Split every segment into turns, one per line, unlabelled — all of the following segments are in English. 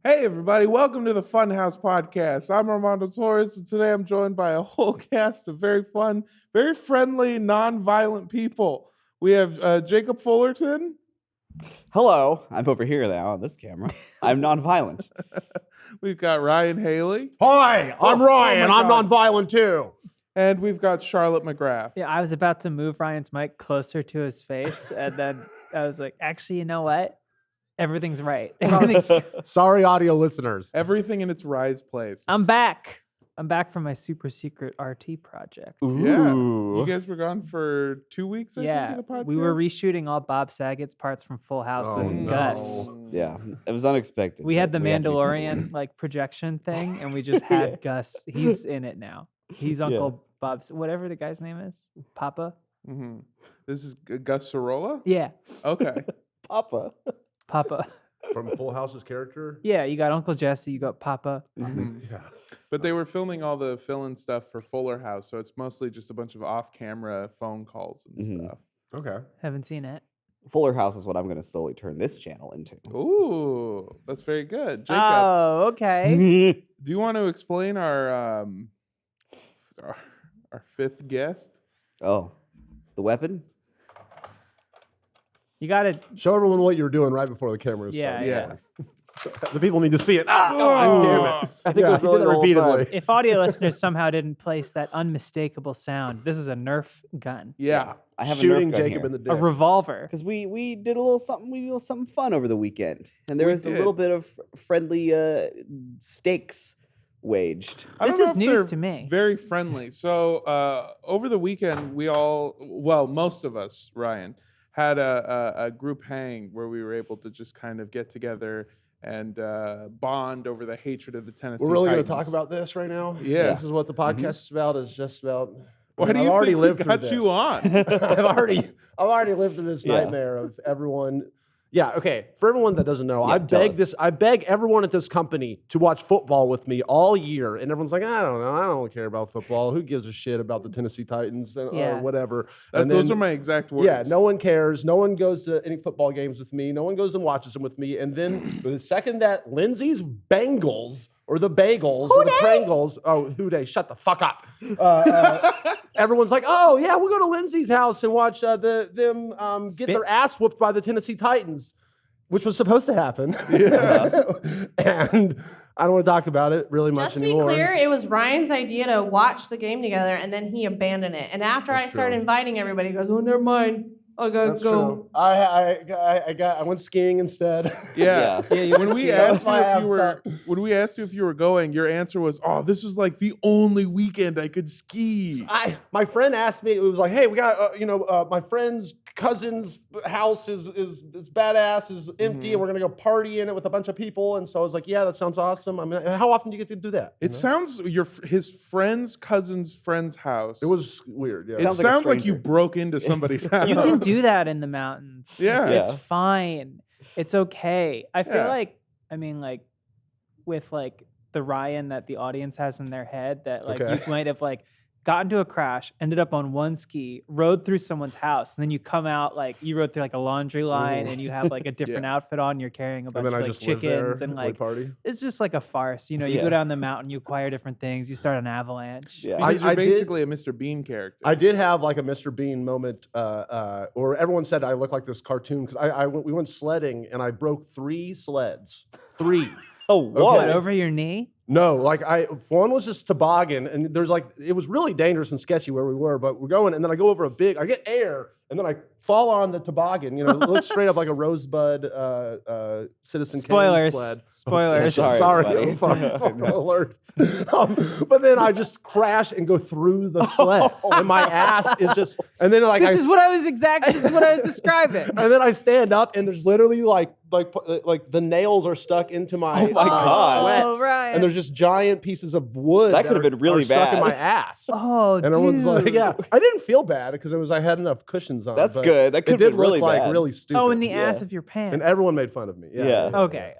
Hey, everybody. Welcome to the Funhaus Podcast. I'm Armando Torres, and today I'm joined by a whole cast of very fun, very friendly, non-violent people. We have Jacob Fullerton.
Hello, I'm over here now on this camera. I'm nonviolent.
We've got Ryan Haley.
Hi, I'm Ryan. I'm nonviolent too.
And we've got Charlotte McGrath.
Yeah, I was about to move Ryan's mic closer to his face, and then I was like, actually, you know what? Everything's right. Everything's
Sorry, audio listeners.
Everything in its rise place.
I'm back. I'm back from my super secret RT project.
Yeah.
Ooh.
You guys were gone for 2 weeks, I think, of the podcast?
We were reshooting all Bob Saget's parts from Full House
Oh,
with
no.
Gus.
Yeah, it was unexpected.
We had the
but had to be
Mandalorian like projection thing, and we just had Gus. He's in it now. He's Uncle Bob's, whatever the guy's name is, Papa.
Mm-hmm. This is Gus Sorolla?
Yeah,
Okay.
Papa.
Papa.
From Full House's character.
Yeah, you got Uncle Jesse, you got Papa.
Mhm.
Yeah.
But they were filming all the fill-in stuff for Fuller House, so it's mostly just a bunch of off-camera phone calls and
Mhm.
stuff.
Okay.
Haven't seen it.
Fuller House is what I'm going to slowly turn this channel into.
Ooh, that's very good. Jacob,
Oh, okay.
do you want to explain our fifth guest?
Oh, the weapon?
You got to.
Show everyone what you were doing right before the camera
Yeah,
started.
Yeah.
The people need to see it. God damn it.
I think it was
he
really
did
the
it
whole
repeatedly.
time.
If audio listeners somehow didn't place that unmistakable sound, this is a Nerf gun,
Yeah.
I have
Shooting
a Nerf gun
Jacob
here.
in the dick.
a revolver.
Because we did a little something fun over the weekend, and there
We
was a
did.
little bit of friendly stakes waged.
I
This
don't know
is
if
news
they're
to me.
Very friendly. So over the weekend, most of us, Ryan, had a group hang where we were able to just kind of get together and bond over the hatred of the Tennessee
We're really going to
Titans.
talk about this right now?
Yeah.
This is what the podcast is about, is just about...
Why do
I've
you
already
think
lived
we
through
got
this.
you on?
I've already lived through this
Yeah.
nightmare of everyone. Yeah, okay. For everyone that doesn't know,
Yeah, tell us.
I beg everyone at this company to watch football with me all year. And everyone's like, I don't know, I don't care about football. Who gives a shit about the Tennessee Titans or
Yeah.
whatever? And
Those
then-
are my exact words.
Yeah, no one cares. No one goes to any football games with me. No one goes and watches them with me. And then the second that Lindsay's Bengals or the Bagels or the Prangles, who they shut the fuck up. Everyone's like, oh yeah, we'll go to Lindsay's house and watch them get their ass whooped by the Tennessee Titans, which was supposed to happen.
Yeah.
And I don't want to talk about it really much
Just to be
anymore.
clear, it was Ryan's idea to watch the game together, and then he abandoned it. And after
That's
I started
true.
inviting everybody, he goes, "Oh, never mind. I gotta
That's
go."
true. I went skiing instead.
Yeah.
Yeah,
When we
That was
asked you
my
if you were
answer.
when we asked you if you were going, your answer was, "Oh, this is like the only weekend I could ski."
My friend asked me, it was like, hey, we got, my friend's cousin's house is badass, is empty, and we're going to go party in it with a bunch of people. And so I was like, yeah, that sounds awesome. I mean, how often do you get to do that?
It sounds his friend's cousin's friend's house.
It was weird, yeah.
It
Sounds like a
sounds like you
stranger.
broke into somebody's house.
You can do that in the mountains.
Yeah.
It's
Yeah.
fine. It's okay. I feel
Yeah.
like, I mean, like, with like the Ryan that the audience has in their head, that like
Okay.
you might have like got into a crash, ended up on one ski, rode through someone's house, and then you come out like you rode through like a laundry line, and you have like a different outfit on. You're carrying a bunch
And then
of
I
like
just lived there
chickens and
and
like
party.
it's just like a farce. You know, you
Yeah.
go down the mountain, you acquire different things, you start an avalanche.
Yeah.
Because
I
you're
did-
basically a Mr. Bean character.
I did have like a Mr. Bean moment, or everyone said I look like this cartoon because we went sledding and I broke 3 sleds. 3.
Oh,
What,
what?
over your knee?
No, like one was just toboggan, and there's like it was really dangerous and sketchy where we were, but we're going, and then I go over I get air, and then I fall on the toboggan. You know, it looks straight up like a Rosebud Citizen Kane
Spoilers.
sled.
Spoilers.
Sorry,
Sorry,
buddy.
spoiler alert. But then I just crash and go through the sled, and my ass is just, and then like
This is what I was describing.
and then I stand up, and there's literally like the nails are stuck into my
Oh my God.
sweats,
Oh, right.
and there's just giant pieces of wood
That could have been really
are stuck in
bad.
my ass.
Oh,
And everyone's like,
dude.
yeah, I didn't feel bad because I had enough cushions on.
That's
but
good. That
It
could
did
have been really
look like
bad.
really stupid.
Oh, in the
Yeah.
ass of your pants.
and everyone made fun of me.
Yeah.
Okay.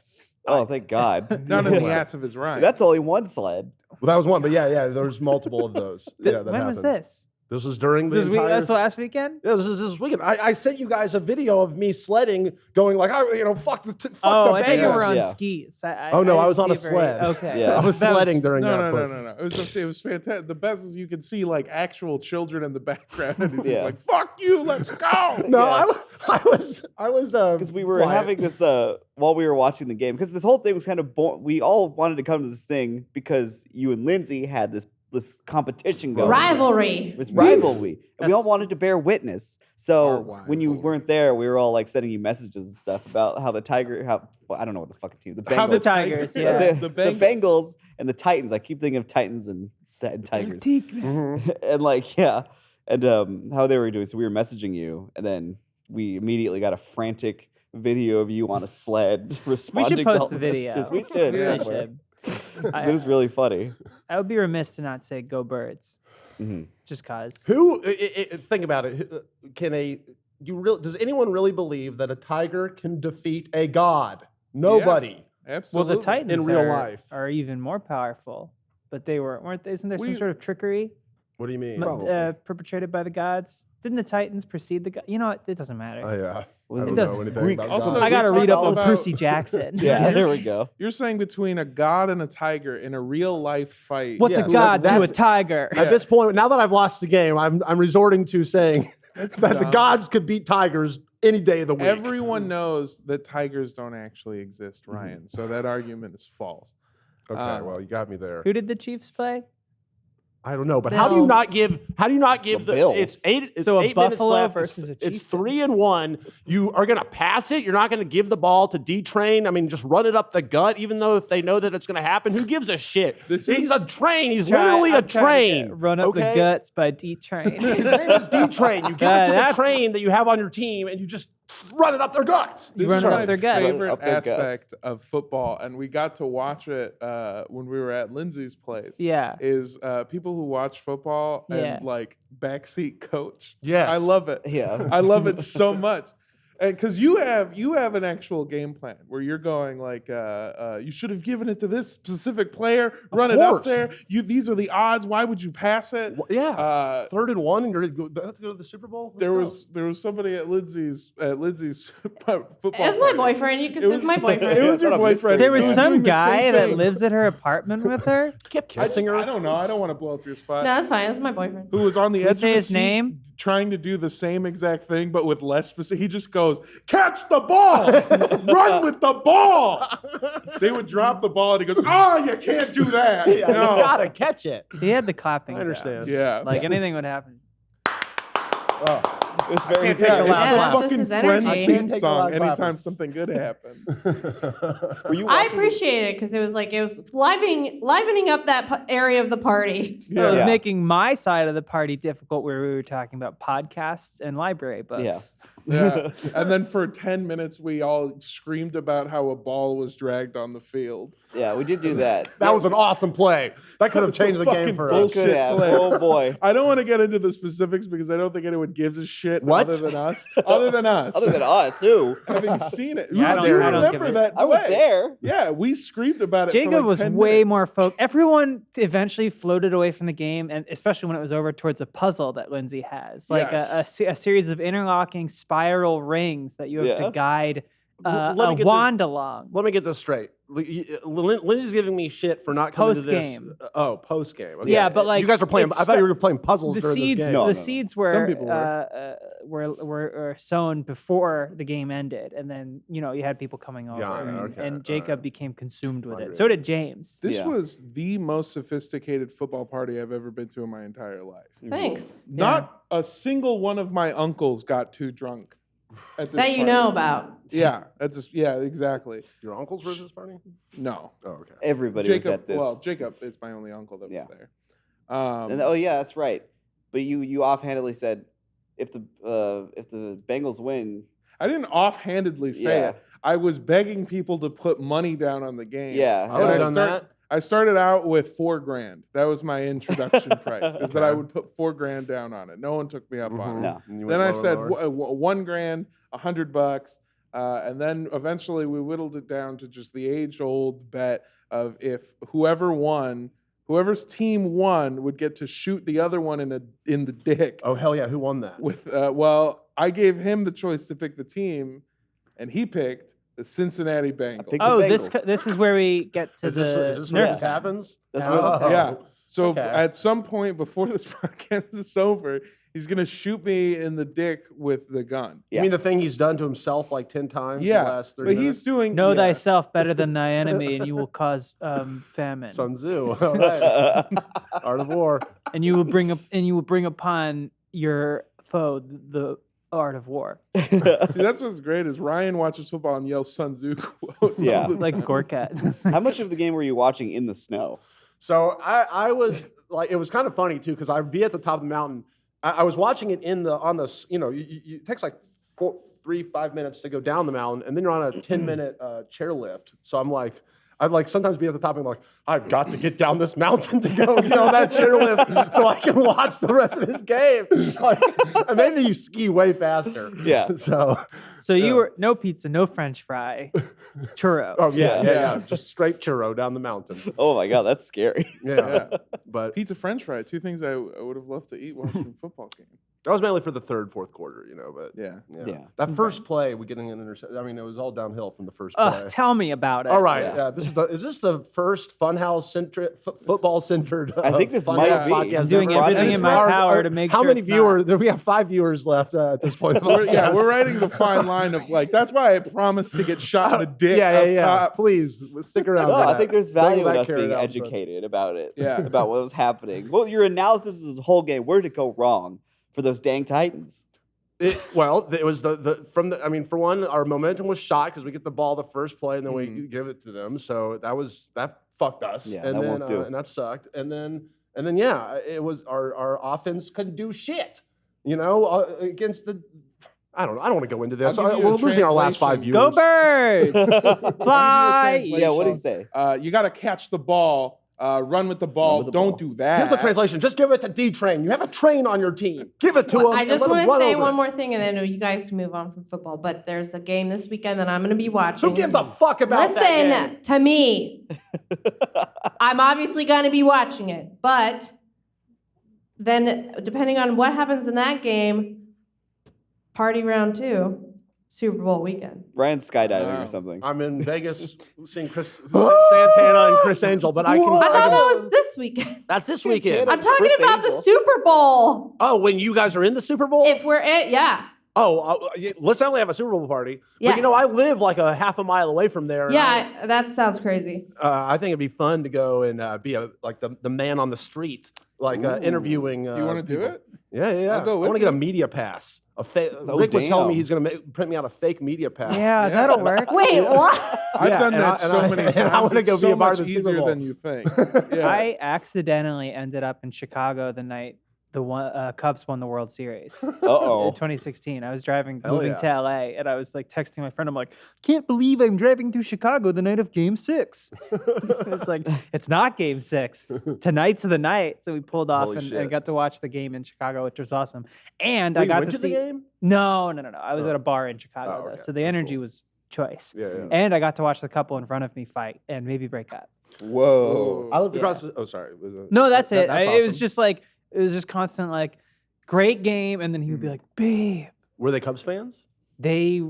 Oh, thank God.
Not in the ass of his Ryan.
That's only one sled.
Well, that was one, but yeah, there was multiple of those. Yeah, that
When was
happened.
this?
This was during the
This week,
entire.
that's last weekend?
Yeah, this is this weekend. I sent you guys a video of me sledding, going like, fuck the
I think you
Bengals.
were on
Yeah.
skis.
Oh, no, I
didn't
was on
see
a sled.
Okay.
Yeah.
I was
That
sledding during
No,
that.
no. It was fantastic. The best is you could see like actual children in the background, and he's
Yeah.
like, "Fuck you, let's go."
No,
Yeah.
I was.
Because we were
quiet.
having this while we were watching the game. Because this whole thing was kind of we all wanted to come to this thing because you and Lindsay had this competition going.
Rivalry.
It was rivalry. And we all
That's-
wanted to bear witness.
Our
So when you
rivalry.
weren't there, we were all like sending you messages and stuff about how the I don't know what the fucking team, the Bengals.
How
the Tigers, yeah.
the
Bengals.
Bengals and the Titans. I keep thinking of Titans and Tigers. And like, yeah. And how they were doing. So we were messaging you, and then we immediately got a frantic video of you on a sled
We
responding
should
to all
post the video.
messages. We should.
We
Yeah.
somewhere.
should.
It was really funny.
I would be remiss to not say go birds.
Mhm.
Just cause.
Who? Think about it. Does anyone really believe that a tiger can defeat a god? Nobody.
Well,
Absolutely.
the Titans
In real life.
are even more powerful, but they weren't. Isn't there some
We-
sort of trickery
What do you mean?
Probably.
perpetrated by the gods? Didn't the Titans precede the gods? You know what? It doesn't matter.
Oh, yeah.
Was
I
it
don't
doesn't-
know anything
Greek
about
Also,
gods.
I got to
we
read up
talked
on
about-
Percy Jackson.
Yeah, there we go.
You're saying between a god and a tiger in a real life fight.
What's
Yeah,
a god to a
that's-
tiger?
At this point, now that I've lost the game, I'm resorting to saying that the
dumb.
gods could beat tigers any day of the week.
Everyone knows that tigers don't actually exist, Ryan. So that argument is false.
Okay, well, you got me there.
Who did the Chiefs play?
I don't know, but how do you not
Bills.
give? How do you not give
The
the?
Bills.
It's eight. It's
So a
8 minutes
Buffalo
left.
versus a
It's
Chiefs.
3-1. You are gonna pass it. You're not gonna give the ball to D-Train. I mean, just run it up the gut, even though if they know that it's gonna happen, who gives a shit?
This
He's
is-
a train. He's literally a
I'm trying to
train.
get Run up
okay?
the guts by D Train.
His name is D-Train. You give it to the
That's-
train that you have on your team, and you just run it up their guts.
This
run
is
it up
my
their guts.
favorite
Up their guts.
aspect of football, and we got to watch it when we were at Lindsay's place.
Yeah.
Is people who watch football
Yeah.
and like backseat coach.
Yes.
I love it.
Yeah.
I love it so much. And because you have an actual game plan where you're going like you should have given it to this specific player, run it up
course.
there. These are the odds. Why would you pass it?
Yeah. 3rd and 1, and you're let's go to the Super Bowl. Let's
There
go.
was somebody at Lindsay's football.
It was my
party.
boyfriend. You can
It
say
was
it's my boyfriend.
It was your
Shut up,
boyfriend.
There was
He
some
doing the
guy
same
that
thing.
lives at her apartment with her.
kept
I
kissing her.
don't know. I don't want to blow up your spot.
No, that's fine. That's my boyfriend.
Who was on the
Can we
edge
say
of the
his
seat
name?
trying to do the same exact thing, but with less specific. He just goes, catch the ball, run with the ball. They would drop the ball, and he goes, oh, you can't do that.
Yeah,
No.
you gotta catch it.
He had the clapping.
I understand.
Yeah.
Like anything would happen.
Oh.
It's very
can't take
Yeah,
a
it's
loud
the
clap. That's just
fucking
his
Friends
energy.
theme
Take a
song
loud clap.
anytime something good happened.
Were you
I
watching
appreciate it because it was livening up that area of the party.
Well, it was
Yeah.
making my side of the party difficult where we were talking about podcasts and library books.
Yeah. And then for 10 minutes, we all screamed about how a ball was dragged on the field.
Yeah, we did do that.
That was an awesome play. That could have
That's some
changed the game
fucking
for
bullshit.
us.
Could have.
play.
Oh boy.
I don't want to get into the specifics because I don't think anyone gives a shit
What?
other than us. Other than us.
Other than us, who?
Having seen it.
Yeah, I don't-
you
I don't give
remember
a-
that
I was
play.
there.
Yeah, we screamed about it for
Jacob
like
was
10
way
minutes.
more focused. Everyone eventually floated away from the game, and especially when it was over, towards a puzzle that Lindsay has, like
Yes.
a series of interlocking spiral rings that you have to
Yeah.
guide
Let me
a
get this-
wand along.
Let me get this straight. Lindsay's giving me shit for not coming to this.
Post-game.
Post game. Okay.
Yeah, but, like,
you guys are playing.
it's
I thought you were playing puzzles
The
during
seeds,
this game.
No,
the
no, no.
seeds
Some people
were sown before the game ended, and then you had people coming over,
Yeah,
and,
okay,
and
all
Jacob
right.
became consumed with it.
Agreed.
So did James.
This
Yeah.
was the most sophisticated football party I've ever been to in my entire life.
Thanks.
Not a single one of my uncles got too drunk at this
That you
party.
know about.
Yeah, exactly.
Your uncle's versus party?
No.
Oh, okay.
Everybody was
Jacob,
at this.
well, Jacob is my only uncle that
Yeah.
was there.
And, oh yeah, that's right. But you offhandedly said if the Bengals win,
I didn't offhandedly say
Yeah.
it. I was begging people to put money down on the game.
yeah,
I would have
I
done
start-
that.
I started out with $4,000. That was my introduction price, is that I would put $4,000 down on it. No one took me up on it.
No.
And you
Then
went
I
lower
said
and lower?
$1,000, $100, and then eventually we whittled it down to just the age-old bet of if whoever won Whoever's team won would get to shoot the other one in the dick.
Oh hell yeah! Who won that?
With I gave him the choice to pick the team, and he picked the Cincinnati Bengals.
picked
Oh,
the
this
Bengals.
this is where we get to
Is this where this happens?
That's
Oh.
where
Yeah. So
Okay.
at some point before this podcast is over, he's gonna shoot me in the dick with the gun.
You mean the thing he's done to himself like 10 times in the
Yeah,
last 30
but
minutes?
he's doing.
know
yeah.
thyself better than thy enemy, and you will cause famine.
Sun Tzu. All right. Art of War.
And you will bring upon your foe the art of war,
See, that's what's great is Ryan watches football and yells Sun Tzu quotes. all
Yeah.
the
like
time.
Gorkat.
How much of the game were you watching in the snow?
So I was like, it was kind of funny too, because I'd be at the top of the mountain. I was watching it it takes like 3-5 minutes to go down the mountain, and then you're on a 10-minute chairlift. So I'd like sometimes be at the top and like, I've got to get down this mountain to go get on that chairlift so I can watch the rest of this game. Like, and maybe you ski way faster.
Yeah.
So you were no pizza, no French fry, churro.
Oh yeah,
Yeah.
yeah, just straight churro down the mountain.
Oh my god, that's scary.
Yeah,
Yeah.
but
Pizza, French fry, two things I would have loved to eat watching a football game.
that was mainly for the third, fourth quarter, But
Yeah.
Yeah.
that first play, we getting an interception. I mean, it was all downhill from the first play.
Tell me about it.
All right,
Yeah.
yeah. Is this the first Funhouse football centered?
I think this
Funhouse
might be.
podcast
I'm doing
ever?
everything
And
in
it's
my
our-
power to make
how
sure
many
it's
viewers? We have 5 viewers left at this point. of the podcast.
We're riding the fine line of like. That's why I promised to get shot in the dick up top.
Please stick around.
No,
for
I
that.
think there's
Don't
value in
let
us
carry
being
it out, but-
educated about it.
Yeah.
About what was happening. Well, your analysis of the whole game, where did it go wrong for those dang Titans?
It was for one, our momentum was shot because we get the ball the first play and then we give it to them. So that fucked us.
Yeah,
and
that
then,
won't do.
And that sucked. And then yeah, it was our offense couldn't do shit. Against the. I don't want to go into this.
I'll give you
We're
a
losing our last 5 viewers.
translation.
Go birds! Fly!
Yeah, what did he say?
You got to catch the ball, run with the ball.
with the
Don't
ball.
do that.
Here's the translation. Just give it to D-Train. You have a train on your team. Give it to him.
I just
want
want to say one more thing, and then you guys can move on from football. But there's a game this weekend that I'm going to be watching.
Who gives a fuck about that game?
Listen to me. I'm obviously going to be watching it, but then depending on what happens in that game, party round 2, Super Bowl weekend.
Ryan's skydiving
Wow.
or something.
I'm in Vegas seeing Santana and Chris Angel, but I can.
I thought that was this weekend.
That's this weekend.
I'm talking
Chris
about the
Angel.
Super Bowl.
Oh, when you guys are in the Super Bowl?
If we're in, yeah.
Let's only have a Super Bowl party.
Yeah.
But I live like a half a mile away from there. and
Yeah, that sounds crazy.
I think it'd be fun to go and be the man on the street, interviewing.
You want to do
people.
it?
Yeah.
I'll go
I
with
want to get a
you.
media pass.
Oh,
Rick was telling me
damn.
he's going to print me out a fake media pass.
Yeah, that'll work.
Wait, what?
I've
Yeah,
done
and
that
I-
so
and I-
many times.
and I wanna
It's
go be
so
a part
much
of the Super
easier
Bowl.
than you think. Yeah.
I accidentally ended up in Chicago the night the Cubs won the World Series.
Uh-oh.
In 2016, I was moving
yeah.
to LA, and I was like texting my friend. I'm like, can't believe I'm driving to Chicago the night of Game 6. It's like, it's not Game 6. Tonight's the night. So we pulled off
Holy
and
shit.
got to watch the game in Chicago, which was awesome. And
Wait,
I got
went
to
to
see
the game?
No. I was at a bar in Chicago,
Oh,
though,
okay.
so the
That's
energy
cool.
was choice.
Yeah.
And I got to watch the couple in front of me fight and maybe break up.
Whoa.
I lived
Yeah.
across. Oh, sorry.
No, that's it.
That's
It was
awesome.
just like it was just constant like great game, and then he would be like, "Babe,
Were they Cubs fans?
they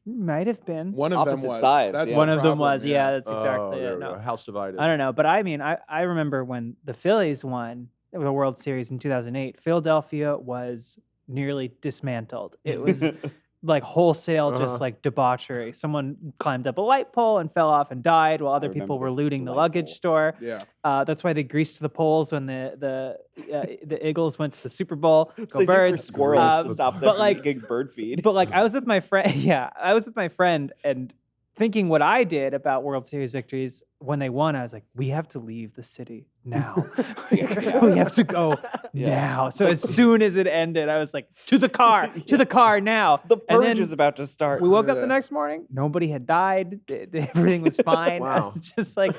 might have been."
One of them
Opposite
was.
sides,
That's
yeah.
the
One of them
problem,
was, yeah, that's exactly
there
it.
we
No,
go. House divided.
I don't know, but I mean, I remember when the Phillies won the World Series in 2008. Philadelphia was nearly dismantled. It was like wholesale, just like debauchery. Someone climbed up a light pole and fell off and died, while other people
remember
were looting
the
the
light
luggage
pole.
store.
Yeah.
That's why they greased the poles when the Eagles went to the Super Bowl. Go
So you for
Birds!
squirrels to stop them
but
from
like-
getting bird feed.
But like I was with my friend, I was with my friend and thinking what I did about World Series victories when they won. I was like, we have to leave the city now. We have to go now. So as soon as it ended, I was like, to the car now.
The
And
purge
then
is about to start.
we woke up the
Yeah.
next morning. Nobody had died. Everything was fine. I
Wow.
was just like,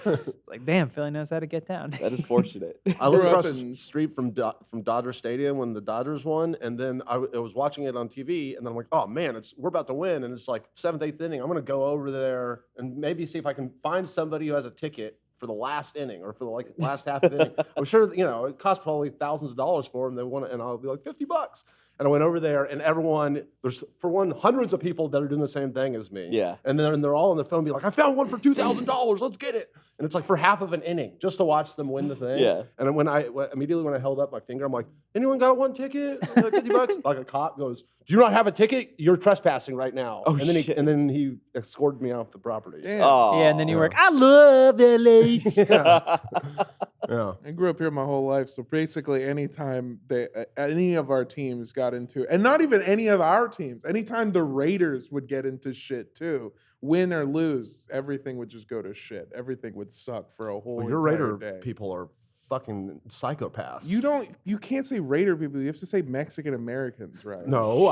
damn, Philly knows how to get down.
That is fortunate.
I lived
Grew up
across the
in-
street from Dodger Stadium when the Dodgers won, and then I was watching it on TV, and then I'm like, oh man, we're about to win, and it's like 7th, 8th inning. I'm gonna go over there and maybe see if I can find somebody who has a ticket for the last inning or for the last half of the inning. I'm sure it costs probably thousands of dollars for them. They want it, and I'll be like $50. And I went over there, and there's hundreds of people that are doing the same thing as me.
Yeah.
And they're all on the phone, be like, I found one for $2,000. Let's get it. And it's like for half of an inning just to watch them win the thing.
Yeah.
And then immediately when I held up my finger, I'm like, anyone got one ticket? Like $50? Like a cop goes, do you not have a ticket? You're trespassing right now.
Oh,
and then
shit.
he escorted me off the property.
Damn.
Oh,
Yeah, and then you were like, I love LA.
Yeah. Yeah.
I grew up here my whole life, so basically anytime any of our teams got into, and not even any of our teams, anytime the Raiders would get into shit too, win or lose, everything would just go to shit. Everything would suck for a whole
Your
entire
Raider
day.
people are fucking psychopaths.
You can't say Raider people. You have to say Mexican Americans, right?
No,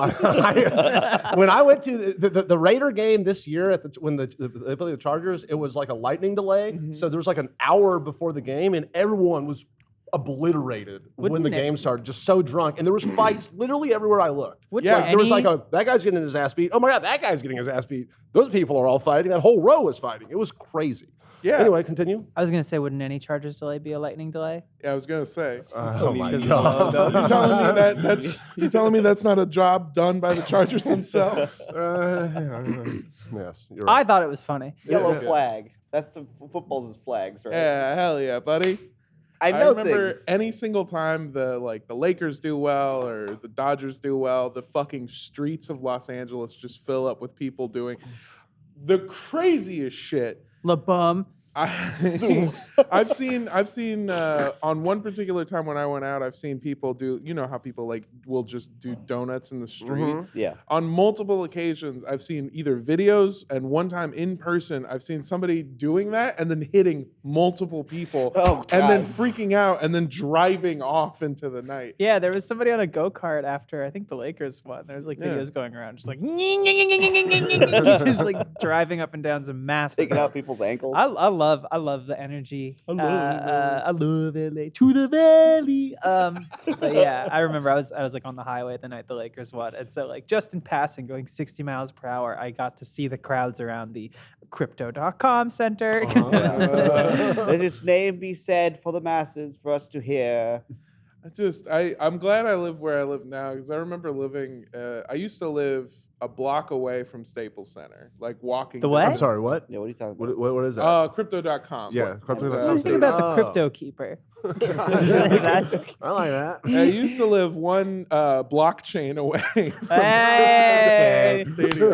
when I went to the Raider game this year when they played the Chargers, it was like a lightning delay.
Mhm.
So there was like an hour before the game, and everyone was obliterated when
Wouldn't
the game started, just so drunk. And there was fights literally everywhere I looked.
Yeah.
Like, there was like that guy's getting his ass beat. Oh my God, that guy's getting his ass beat. Those people are all fighting. That whole row was fighting. It was crazy.
Yeah.
Anyway, continue.
I was gonna say, wouldn't any Chargers delay be a lightning delay?
Yeah, I was gonna say.
Oh my
Because-
God.
You telling me that's not a job done by the Chargers themselves?
Yes, you're
I
right.
thought it was funny.
Yellow
Yeah.
flag. That's the football's flags, right?
Yeah, hell yeah, buddy.
I know
remember
things.
any single time the Lakers do well or the Dodgers do well, the fucking streets of Los Angeles just fill up with people doing the craziest shit.
La bum.
I've seen on one particular time when I went out, I've seen people do, how people will just do donuts in the street.
Yeah.
On multiple occasions, I've seen either videos and one time in person, I've seen somebody doing that and then hitting multiple people
Oh,
and then
God.
freaking out and then driving off into the night.
Yeah, there was somebody on a go-kart after I think the Lakers won. There was
Yeah.
videos going around, just like just like driving up and down some massive.
Taking out
hills.
people's ankles.
I love the energy.
I love
I love LA to the valley. But yeah, I remember I was like on the highway the night the Lakers won, and so like just in passing, going 60 miles per hour, I got to see the crowds around the Crypto.com center.
Let its name be said for the masses, for us to hear.
I'm glad I live where I live now because I remember living. I used to live a block away from Staples Center, like walking.
The what?
I'm sorry, what?
Yeah, what are you talking about?
What is that?
Crypto.com.
Yeah, Crypto.com.
I was thinking about the
Oh.
Crypto Keeper.
That's- I like that.
I used to live one blockchain away from
Hey!
Stadium.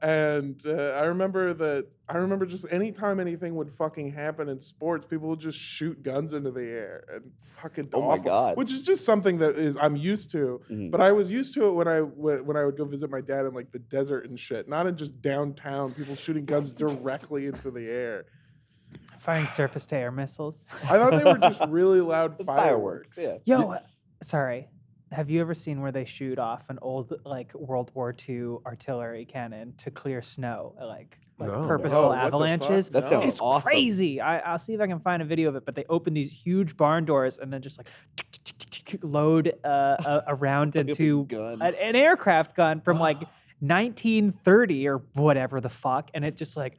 And I remember just anytime anything would fucking happen in sports, people would just shoot guns into the air and fucking
Oh my
awful.
God.
Which is just something that I'm used to.
Mhm.
But I was used to it when I would go visit my dad in like the desert and shit, not in just downtown. People shooting guns directly into the air.
Firing surface-to-air missiles.
I thought they were just really loud
It's
fireworks.
Yeah.
Yo, sorry. Have you ever seen where they shoot off an old like World War II artillery cannon to clear snow, like
No.
purposeful
Oh, what the fuck?
avalanches?
That sounds
It's
awesome.
crazy. I'll see if I can find a video of it. But they open these huge barn doors and then just like load a round
Like a big
into
gun.
an aircraft gun from like 1930 or whatever the fuck, and it just like.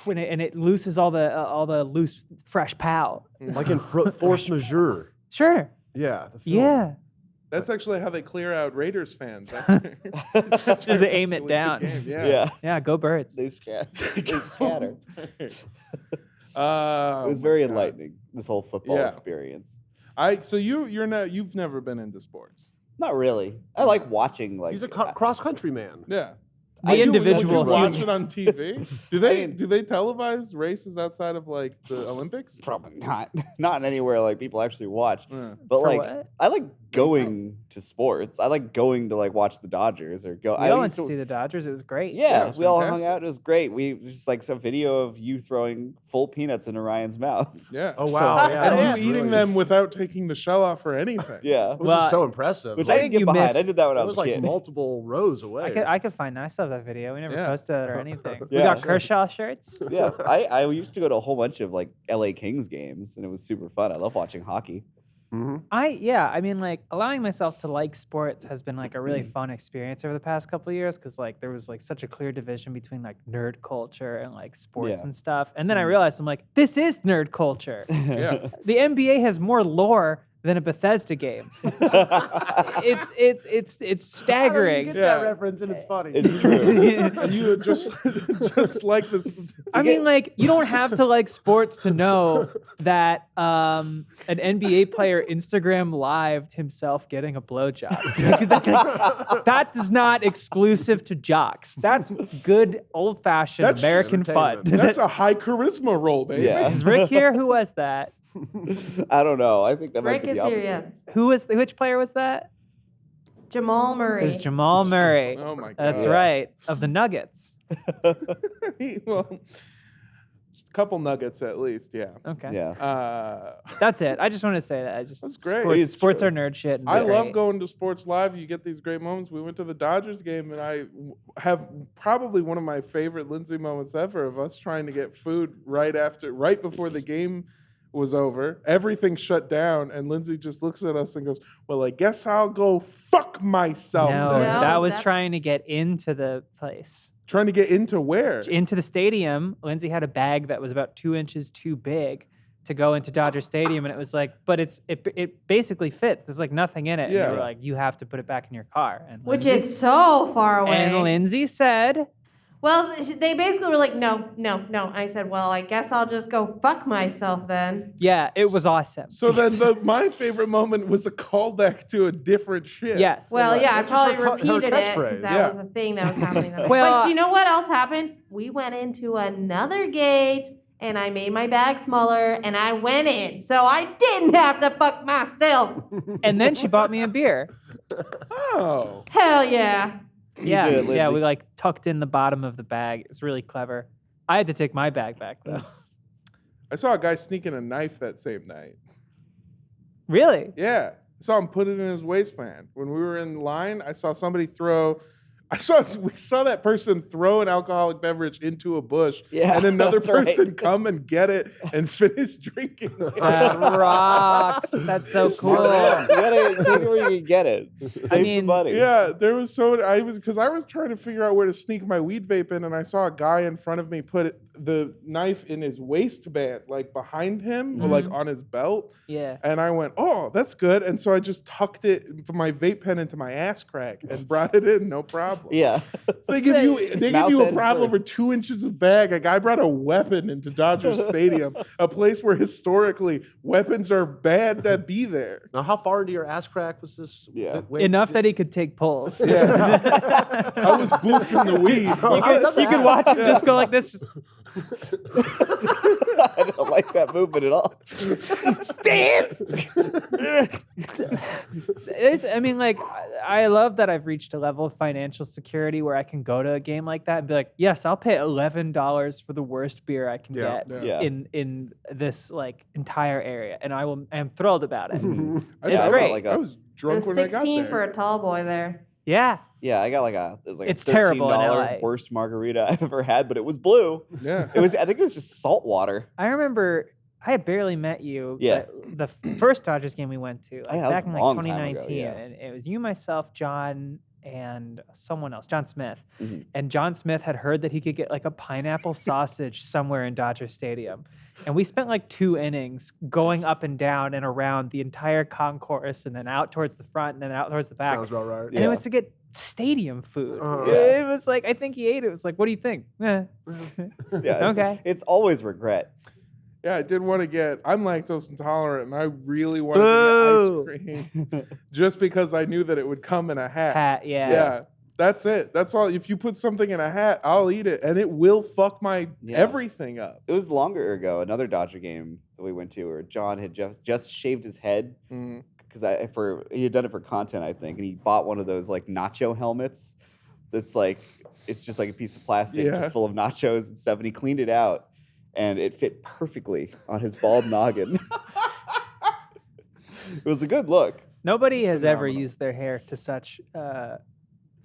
And it looses all the loose fresh POW.
Like in Force Majeure.
Sure.
Yeah. the film.
Yeah.
That's actually how they clear out Raiders fans. That's
Just aim it down.
Yeah.
Yeah.
Yeah. Go Birds.
They scatter. They scatter. It
Oh
was
my
very
God.
enlightening, this whole football
Yeah.
experience.
So you've never been into sports.
Not really. I like watching like
He's a cross-country man.
Yeah.
The individual
You watch
human.
it on TV. Do they televise races outside of like the Olympics?
probably not anywhere like people actually watch.
Yeah.
But
For
like
what?
I like going to sports. I like going to like watch the Dodgers or go.
We
I
all went
used
to see the Dodgers. It was great.
Yeah,
it was
we all hung
fantastic.
out. It was great. We just like some video of you throwing full peanuts into Ryan's mouth.
Yeah.
Oh
So-
wow! Yeah,
And
that's
you eating
really-
them without taking the shell off or anything.
Yeah,
which
Well,
is so impressive.
which
I
I
Like,
can
think
get
you
behind. I
missed-
did that when I
it
was
was
a
like
kid.
multiple rows away.
I could find that. I still have that video. We never
Yeah.
posted that or anything. We
Yeah.
got Kershaw shirts.
Yeah, I used to go to a whole bunch of like LA Kings games, and it was super fun. I love watching hockey.
I mean, like allowing myself to like sports has been like a really fun experience over the past couple of years because like there was like such a clear division between like nerd culture and like sports
Yeah.
and stuff. And then I realized I'm like, this is nerd culture.
Yeah.
The NBA has more lore than a Bethesda game. It's staggering.
Get that reference, and it's funny.
It's true.
And you just like this.
I mean, like, you don't have to like sports to know that an NBA player Instagram lived himself getting a blowjob. That is not exclusive to jocks. That's good old-fashioned
That's just
American fun.
entertainment.
That's a high charisma role, baby.
Yeah.
Is Rick here? Who was that?
I don't know. I think that
Rick
might be
is
the
here,
opposite.
yes.
Which player was that?
Jamal
It
Murray.
was Jamal Murray.
Oh my god.
That's right. Of the Nuggets.
Well, a couple nuggets at least. Yeah.
Okay.
Yeah.
That's it. I just wanted to say that.
That's great.
It's
Sports
true.
are nerd shit. And
I
they're
love
great.
going to sports live. You get these great moments. We went to the Dodgers game, and I have probably one of my favorite Lindsay moments ever of us trying to get food right before the game was over. Everything shut down, and Lindsay just looks at us and goes, "Well, I guess I'll go fuck myself."
No,
then."
No,
that was
that's-
trying to get into the place.
Trying to get into where?
Into the stadium. Lindsay had a bag that was about 2 inches too big to go into Dodger Stadium, and it was like, but it basically fits. There's like nothing in it. And
Yeah.
they were like, you have to put it back in your car. And
Which
Lindsay-
is so far away.
And Lindsay said,
Well, they basically were like, no. And I said, well, I guess I'll just go fuck myself then.
yeah, it was awesome.
So then my favorite moment was a callback to a different shit.
Yes.
Well, yeah, I
That's just
probably
her
repeated it
catchphrase.
because that
Yeah.
was a thing that was happening. That
Well,
but you know what else happened? We went into another gate, and I made my bag smaller, and I went in, so I didn't have to fuck myself.
And then she bought me a beer.
Oh.
Hell yeah!
Yeah,
did it,
yeah,
Lindsay.
we like tucked in the bottom of the bag. It's really clever. I had to take my bag back though.
I saw a guy sneaking a knife that same night.
Really?
Yeah. I saw him put it in his waistband. When we were in line, I saw somebody we saw that person throw an alcoholic beverage into a bush,
Yeah,
and another
that's right.
person come and get it and finish drinking it.
That rocks. That's so cool.
You gotta take it where you can get it. Save
mean,
some money.
Yeah, there was I was trying to figure out where to sneak my weed vape in, and I saw a guy in front of me put the knife in his waistband, like behind him, or like on his belt.
Yeah.
And I went, "Oh, that's good." And so I just tucked my vape pen into my ass crack and brought it in, no problem.
Yeah.
They give you
Mouth
a
end
problem
first.
over 2 inches of bag. A guy brought a weapon into Dodger Stadium, a place where historically weapons are bad to be there.
Now, how far into your ass crack was this?
Yeah.
Enough that he could take pulls.
Yeah. I was boofing the weed.
You could watch him just go like this. Just,
I don't like that movement at all.
I love that I've reached a level of financial security where I can go to a game like that and be like, yes, I'll pay $11 for the worst beer I can
Yeah,
get
yeah.
in this like entire area, and I'm thrilled about it.
It's
great.
I was
It
drunk
was
when I got
16
there.
for a tall boy there.
Yeah,
Yeah, I got it was like
It's
a $13
terrible in LA.
worst margarita I've ever had, but it was blue.
Yeah.
I think it was just salt water.
I remember I had barely met you.
Yeah.
but the first Dodgers game we went to, like,
Yeah, that was
back
a
in like
long time ago,
2019,
yeah.
and it was you, myself, John, and someone else, John Smith.
Mhm.
And John Smith had heard that he could get like a pineapple sausage somewhere in Dodger Stadium. And we spent like 2 innings going up and down and around the entire concourse and then out towards the front and then out towards the back.
Sounds about right.
And
Yeah.
it was to get stadium food.
Yeah.
It was like, I think he ate it. It was like, what do you think? Eh.
Yeah,
Okay.
It's always regret.
Yeah, I did want to I'm lactose intolerant, and I really wanted to get ice cream just because I knew that it would come in a hat.
Hat, yeah.
Yeah, that's it. That's all. If you put something in a hat, I'll eat it, and it will fuck my
Yeah.
everything up.
It was longer ago, another Dodger game that we went to where John had just shaved his head
Mm.
because he had done it for content, I think, and he bought one of those like nacho helmets. That's like it's just like a piece of plastic
Yeah.
just full of nachos and stuff, and he cleaned it out, and it fit perfectly on his bald noggin. It was a good look.
Nobody has ever
Phenomenal.
used their hair to such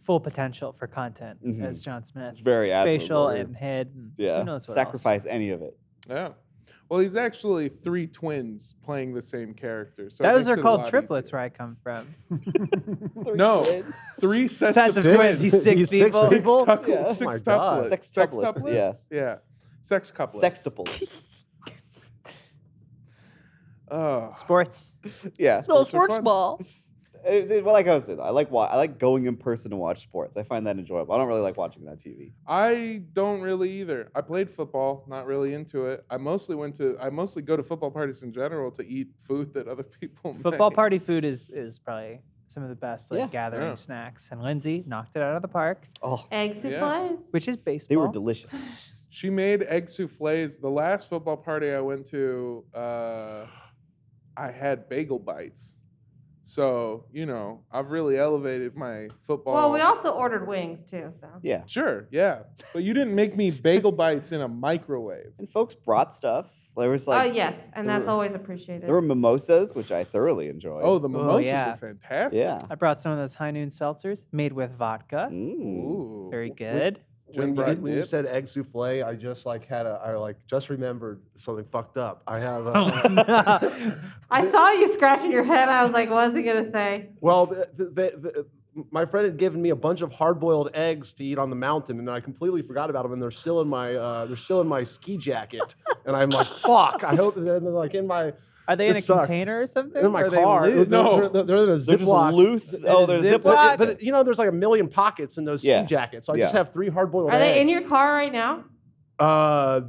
full potential for content
Mhm.
as John Smith.
It's very admirable.
Facial and head. And
Yeah,
Who knows what
sacrifice any of it.
Yeah. Well, he's actually 3 twins playing the same character. So
Those are
a
called
lot
triplets
easier.
where I come from.
No, 3 sets
Sets
of
of
twins.
twins. He's 6
He's six
people.
people?
Yeah.
Oh my God.
Sextuplets, yeah.
Yeah. Sex couplets.
Sextuples.
Oh.
Sports.
Yeah.
Sports are fun.
ball. Well, like I was saying, I like going in person to watch sports. I find that enjoyable. I don't really like watching it on TV.
I don't really either. I played football, not really into it. I mostly go to football parties in general to eat food that other people
Football
make.
party food is probably some of the best
Yeah.
gathering
Yeah.
snacks. And Lindsay knocked it out of the park,
Oh,
Egg souffles.
which is baseball.
they were delicious.
She made egg soufflés. The last football party I went to, I had bagel bites. So, I've really elevated my football.
Well, we also ordered wings too, so.
Yeah.
Sure, yeah. But you didn't make me bagel bites in a microwave.
And folks brought stuff. There was
Oh
like
yes, and
there
that's
were-
always appreciated.
there were mimosas, which I thoroughly enjoyed.
Oh, the mimosas
yeah.
were fantastic.
yeah.
I brought some of those high noon seltzers made with vodka.
Mm.
Very good.
Jen
When
brought
you
dip.
said egg souffle, I just just remembered something fucked up. I have
I saw you scratching your head. I was like, what's he gonna say?
well, my friend had given me a bunch of hard-boiled eggs to eat on the mountain, and I completely forgot about them. And they're still in my ski jacket, and I'm like, fuck. I hope they're like in my
Are they in a
This sucks.
container or something?
in my
Or are they
car.
loose?
No.
they're in a
They're just
Ziploc.
loose. Oh, they're
Ziploc.
Ziploc.
But there's like a million pockets in those
Yeah.
ski jackets, so I just
Yeah.
have 3 hard-boiled eggs.
Are they in your car right now?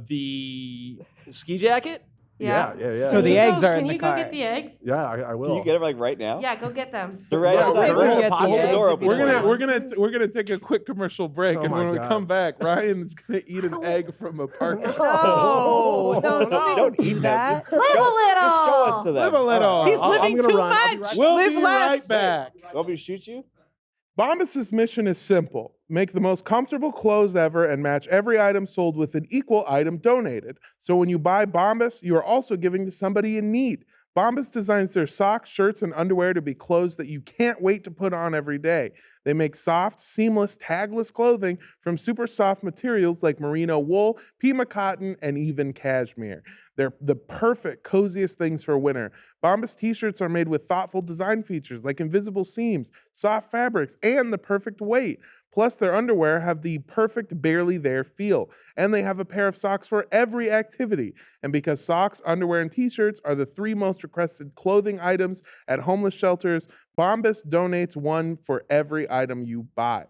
The ski jacket?
Yeah.
Yeah.
So the
Can you
eggs
go-
are in
Can
the
you
car.
go get the eggs?
Yeah, I will.
Can you get it like right now?
Yeah, go get them.
They're right
Yeah,
outside.
we're
Maybe
gonna
get
pop
the
the
eggs
door
if
open.
you
We're
don't
gonna
want
we're gonna take a quick commercial break,
Oh
and
my
when we
God.
come back, Ryan's gonna eat an egg from a parking lot.
No, don't
Don't
do
eat
that.
that.
Live a little.
Just show us to them.
Live a little.
He's
I'm
living
gonna
too
run. I'll be
much.
right
We'll
Live
be
less.
right back.
Want me to shoot you?
Bombas' mission is simple. Make the most comfortable clothes ever and match every item sold with an equal item donated. So when you buy Bombas, you are also giving to somebody in need. Bombas designs their socks, shirts, and underwear to be clothes that you can't wait to put on every day. They make soft, seamless, tagless clothing from super soft materials like merino wool, Pima cotton, and even cashmere. They're the perfect, coziest things for winter. Bombas t-shirts are made with thoughtful design features like invisible seams, soft fabrics, and the perfect weight. Plus, their underwear have the perfect barely there feel. And they have a pair of socks for every activity. And because socks, underwear, and t-shirts are the 3 most requested clothing items at homeless shelters, Bombas donates one for every item you buy.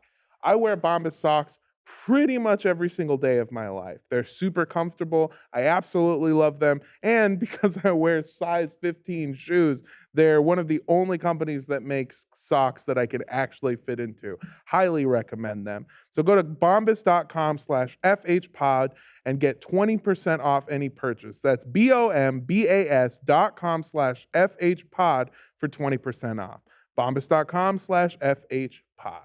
I wear Bombas socks pretty much every single day of my life. They're super comfortable. I absolutely love them. And because I wear size 15 shoes, they're one of the only companies that makes socks that I can actually fit into. Highly recommend them. So go to bombas.com/FHpod and get 20% off any purchase. That's BOMBAS.com/FHpod for 20% off. Bombas.com/FHpod.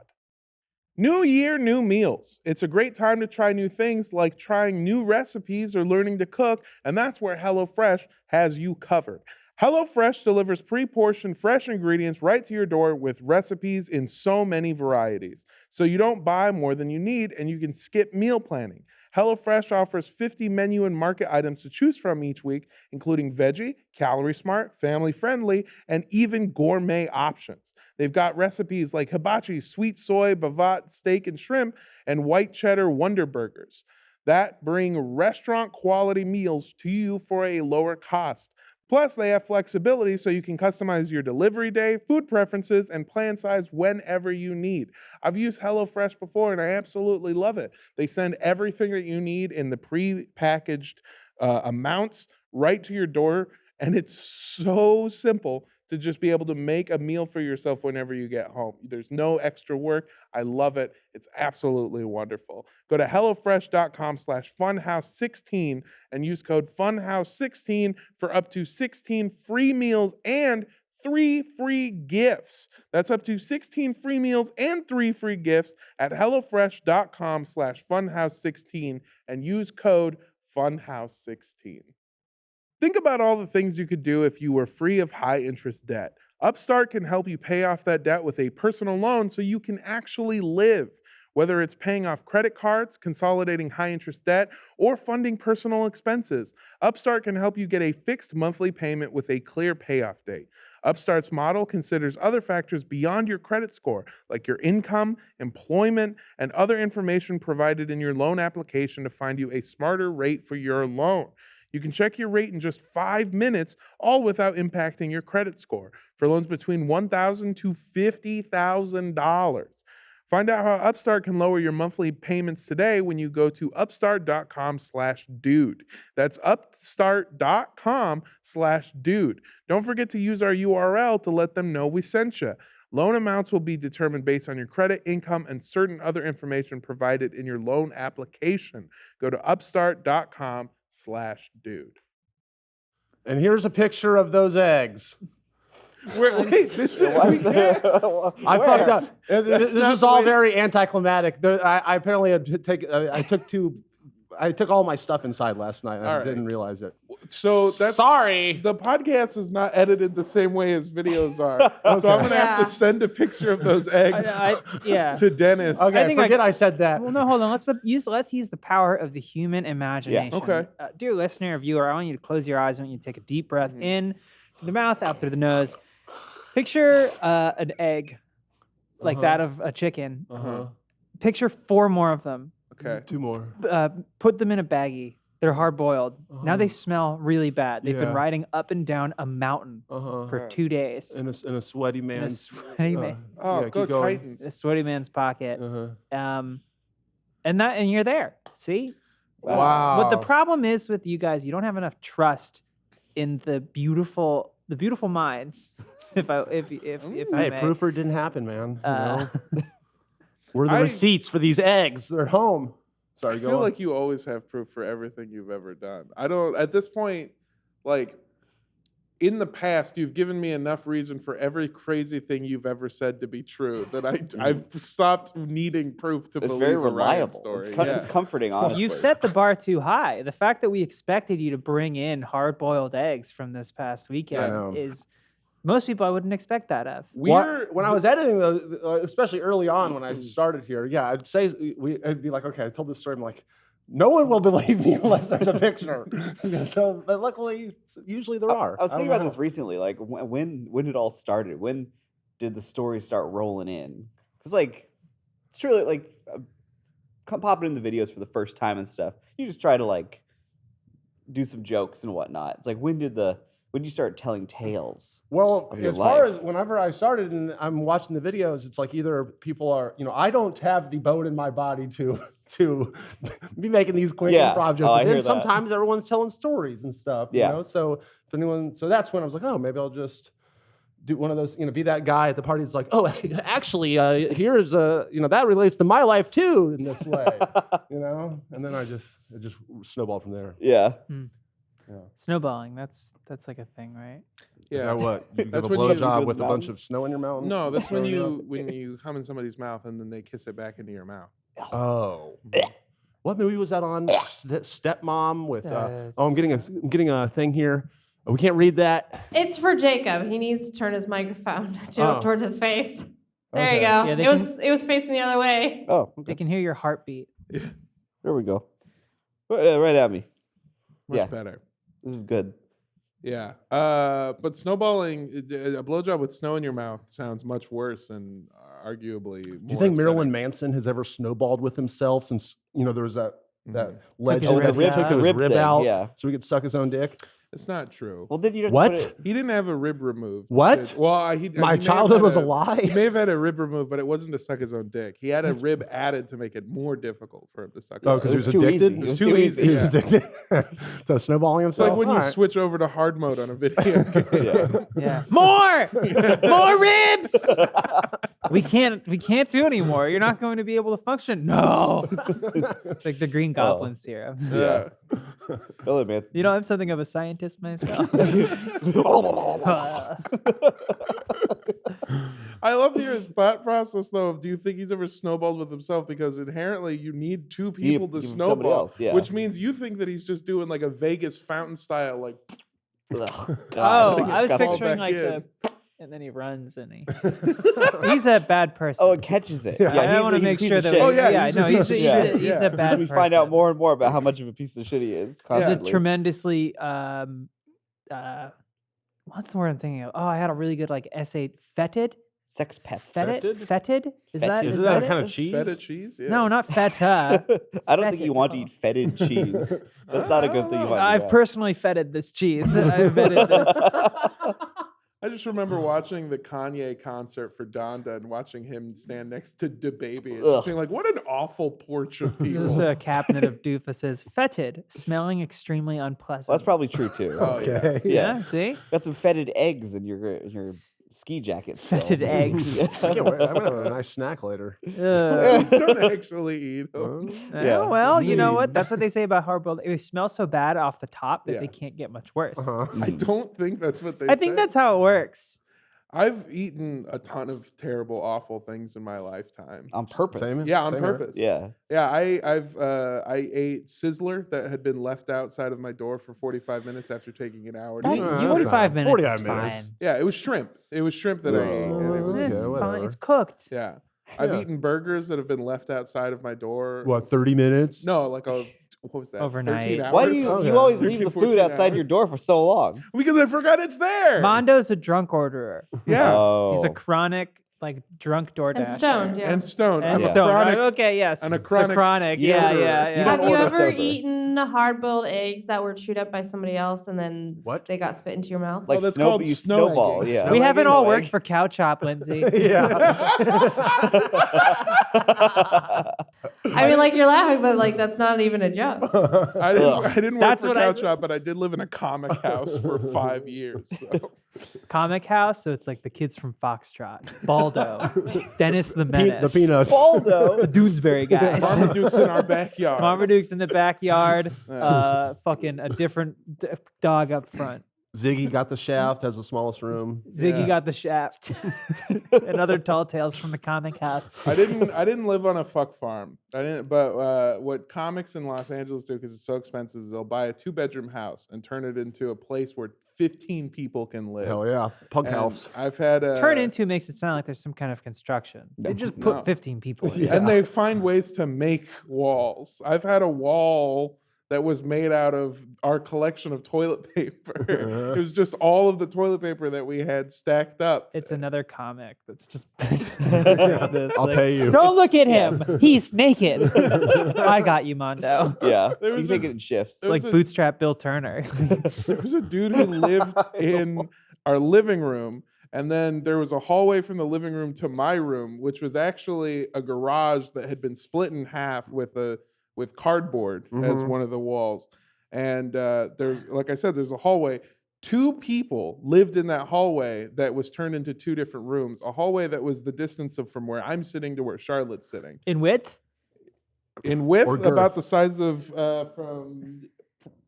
New year, new meals. It's a great time to try new things like trying new recipes or learning to cook, and that's where HelloFresh has you covered. HelloFresh delivers pre-portioned fresh ingredients right to your door with recipes in so many varieties. So you don't buy more than you need and you can skip meal planning. HelloFresh offers 50 menu and market items to choose from each week, including veggie, calorie smart, family friendly, and even gourmet options. They've got recipes like hibachi, sweet soy, bavat, steak and shrimp, and white cheddar Wonder Burgers that bring restaurant quality meals to you for a lower cost. Plus, they have flexibility so you can customize your delivery day, food preferences, and plan size whenever you need. I've used HelloFresh before and I absolutely love it. They send everything that you need in the pre-packaged amounts right to your door, and it's so simple to just be able to make a meal for yourself whenever you get home. There's no extra work. I love it. It's absolutely wonderful. Go to HelloFresh.com/Funhouse16 and use code Funhouse16 for up to 16 free meals and 3 free gifts. That's up to 16 free meals and 3 free gifts at HelloFresh.com/Funhouse16 and use code Funhouse16. Think about all the things you could do if you were free of high interest debt. Upstart can help you pay off that debt with a personal loan so you can actually live. Whether it's paying off credit cards, consolidating high-interest debt, or funding personal expenses, Upstart can help you get a fixed monthly payment with a clear payoff date. Upstart's model considers other factors beyond your credit score, like your income, employment, and other information provided in your loan application to find you a smarter rate for your loan. You can check your rate in just 5 minutes, all without impacting your credit score, for loans between $1,000 to $50,000. Find out how Upstart can lower your monthly payments today when you go to upstart.com/dude. That's upstart.com/dude. Don't forget to use our URL to let them know we sent you. Loan amounts will be determined based on your credit, income, and certain other information provided in your loan application. Go to upstart.com/dude.
And here's a picture of those eggs.
Wait, this is, we can't.
I fucked up. This
not
is
the
all
way-
very anticlimactic. I apparently had to take. I took all my stuff inside last night. And
All
I
right.
didn't realize it.
So that's
Sorry.
The podcast is not edited the same way as videos are. So I'm gonna have
Yeah.
to send a picture of those eggs
Yeah.
to Dennis.
Okay,
I think
forget I said that.
Well, no, hold on. Let's use the power of the human imagination.
Okay.
Dear listener or viewer, I want you to close your eyes. I want you to take a deep breath
Mm-hmm.
in through the mouth, out through the nose. Picture an egg, like that of a chicken. Picture 4 more of them.
Okay.
2 more.
Put them in a baggie. They're hard boiled. Now they smell really bad. They've been
Yeah.
riding up and down a mountain for 2 days.
In a sweaty
In a
man's.
sweaty man,
Oh,
Yeah,
go
keep going.
Titans.
a sweaty man's pocket.
Uh-huh.
And you're there. See?
Wow.
What the problem is with you guys, you don't have enough trust in the beautiful minds. If I
Hey,
may.
proofer didn't happen, man. You
Uh,
know? Where are the receipts for these eggs? They're home. Sorry,
I
go
feel
on.
like you always have proof for everything you've ever done. I don't, at this point, like, in the past, you've given me enough reason for every crazy thing you've ever said to be true that I've stopped needing proof to
It's
believe
very
a Ryan
reliable.
story.
It's comforting, honestly.
You've set the bar too high. The fact that we expected you to bring in hard-boiled eggs from this past weekend
know.
is most people I wouldn't expect that of.
When I was editing those, especially early on when I started here, yeah, I'd say I'd be like, okay, I told this story. I'm like, no one will believe me unless there's a picture. So, but luckily, usually there are.
I was thinking
don't
about
know.
this recently. Like, when it all started? When did the story start rolling in? Because, like, it's truly like popping in the videos for the first time and stuff. You just try to like do some jokes and whatnot. It's like, when did you start telling tales?
Well,
of your
as far
life?
as whenever I started and I'm watching the videos, it's like either people are, I don't have the bone in my body to be making these quick
Yeah.
improv jokes.
Oh, I
But
hear
then
that.
sometimes everyone's telling stories and stuff.
Yeah.
So if anyone, so that's when I was like, oh, maybe I'll just do one of those, be that guy at the party that's like, oh, actually, here's that relates to my life too in this way, and then it just snowballed from there.
Yeah.
Snowballing, that's like a thing, right?
Is
Yeah.
that what? You
That's
give a
when you-
blowjob
With
with a bunch of
mountains?
snow in your mouth?
No, that's when
Throwing
you come in somebody's mouth and then they kiss it back into your mouth.
up? Oh. What movie was that on? Stepmom with. I'm getting a thing here. Oh, we can't read that.
It's for Jacob. He needs to turn his microphone towards his face. There you
Okay.
go.
Yeah, they
it was facing the other way.
Oh,
They
okay.
can hear your heartbeat.
There we go. Right at me.
Much
Yeah.
better.
This is good.
Yeah. But snowballing, a blowjob with snow in your mouth sounds much worse and arguably more
Do you think Marilyn
upsetting.
Manson has ever snowballed with himself since there was that
Mhm.
legend
his
that
rib
he took
out.
his
Rib
rib
thing,
out
yeah.
so he could suck his own dick?
It's not true.
Well, then you
What?
He didn't have a rib removed.
What?
Well,
My
he may have
childhood
had
was a lie.
He may have had a rib removed, but it wasn't to suck his own dick. He had a rib added to make it more difficult for him to suck.
Oh,
his
because
own
he
It
was
was too
addicted.
easy.
It was too easy.
He was
Yeah.
addicted to snowballing
It's like
himself.
when you
All right.
switch over to hard mode on a video game.
Yeah.
Yeah. More ribs. We can't do anymore. You're not going to be able to function. No. It's like the Green Goblin serum.
Yeah.
Marilyn Manson.
You know, I'm something of a scientist myself.
I love your thought process, though. Of do you think he's ever snowballed with himself? Because inherently, you need two people to
somebody
snowball,
else, yeah.
which means you think that he's just doing like a Vegas fountain style, like
Ugh,
Oh,
think
I was
it's got-
picturing
back
like
in.
and then he runs and he's a bad person.
Oh, it catches it.
I want to
he's a
make
piece
sure
of
that
shit.
Oh, yeah,
no, he's a
Yeah.
bad person.
We find out more and more about how much of a piece of shit he is.
He's a
Constantly.
tremendously what's the word I'm thinking of? Oh, I had a really good essay. Fetid.
Sex pest.
Fetid?
Fetid? Is that
Fetid.
is
Isn't that
it?
a kind of cheese?
Feta cheese? Yeah.
No, not feta.
I don't think
Fetid.
you want to eat fetid cheese. That's not a good thing you want to
I've
do.
personally fetid this cheese. I've vetted this.
I just remember watching the Kanye concert for Donda and watching him stand next to DaBaby and
Ugh.
just being like, what an awful porch of people.
Just a cabinet of doofuses. Fetid, smelling extremely unpleasant.
Well, that's probably true too.
Oh, yeah.
Okay.
yeah. See,
Got some fetid eggs in your ski jacket. still.
fetid eggs.
I can't wait. I'm gonna have a nice snack later.
Please don't actually eat them.
Yeah.
Well, you know what? That's what they say about hard-boiled. They smell so bad off the top that
Yeah.
they can't get much worse.
Uh-huh.
I don't think that's what they
I think
say.
that's how it works.
I've eaten a ton of terrible, awful things in my lifetime.
On purpose.
Same.
Yeah, on
Same here.
purpose.
Yeah.
Yeah, I ate Sizzler that had been left outside of my door for 45 minutes after taking an hour. to
That's
eat.
that's
45
fine.
minutes
45
is
minutes.
fine.
Yeah, it was shrimp. It was shrimp that I ate. And it was,
Okay,
It's fine.
whatever.
It's cooked.
yeah. I've
Yeah.
eaten burgers that have been left outside of my door.
What, 30 minutes?
No, like what was that?
Overnight.
13 hours?
Why do you
Okay.
you always
13,
leave the
14
food outside
hours?
your door for so long?
Because I forgot it's there.
Mondo's a drunk orderer.
Yeah.
Oh.
He's a chronic, drunk DoorDasher.
And stoned, yeah.
And stoned.
And
I'm a
stoned.
chronic.
Okay, yes.
and a
The
chronic
chronic.
You
Yeah,
never-
yeah,
you
yeah.
don't
Have you
order
ever
sober.
eaten hard-boiled eggs that were chewed up by somebody else and then
What?
they got spit into your mouth?
Like
that's
snow,
called
you
snow
snowball.
egging.
Yeah.
We
Snow
haven't
egg,
all
snow
worked
egg.
for Cow Chop, Lindsay.
Yeah.
I mean, you're laughing, but that's not even a joke.
I didn't work
That's
for
what I
Cow
said.
Chop, but I did live in a comic house for 5 years. So.
Comic House, so it's like the kids from Foxtrot, Baldo, Dennis the Menace,
The peanuts.
the
Baldo.
Doonesbury guys,
Marmaduke's in our backyard.
Marmaduke's in the backyard, fucking a different dog up front.
Ziggy got the shaft, has the smallest room.
Ziggy
Yeah.
got the shaft. And other tall tales from the comic house.
I didn't live on a fuck farm. I didn't. But what comics in Los Angeles do, because it's so expensive, is they'll buy a 2-bedroom house and turn it into a place where 15 people can live.
Hell yeah. Punk
And
house.
I've had a
Turn into makes it sound like there's some kind of construction. They just put
No.
15 people in.
and they find ways to make walls. I've had a wall that was made out of our collection of toilet paper. It was just all of the toilet paper that we had stacked up.
It's another comic that's just this,
I'll pay you.
Don't look at him. He's naked. I got you, Mondo.
Yeah.
There
You
was
take
a-
it in shifts.
there
Like
was a-
Bootstrap Bill Turner.
There was a dude who lived in our living room, and then there was a hallway from the living room to my room, which was actually a garage that had been split in half with cardboard as one of the walls. And there's, like I said, there's a hallway. 2 people lived in that hallway that was turned into 2 different rooms. A hallway that was the distance of from where I'm sitting to where Charlotte's sitting.
In width?
In width,
Or
about
girth.
the size of from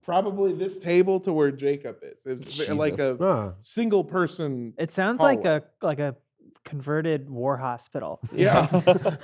probably this table to where Jacob is. It was like
Jesus.
a single person.
It sounds
Hallway.
like a converted war hospital.
Yeah,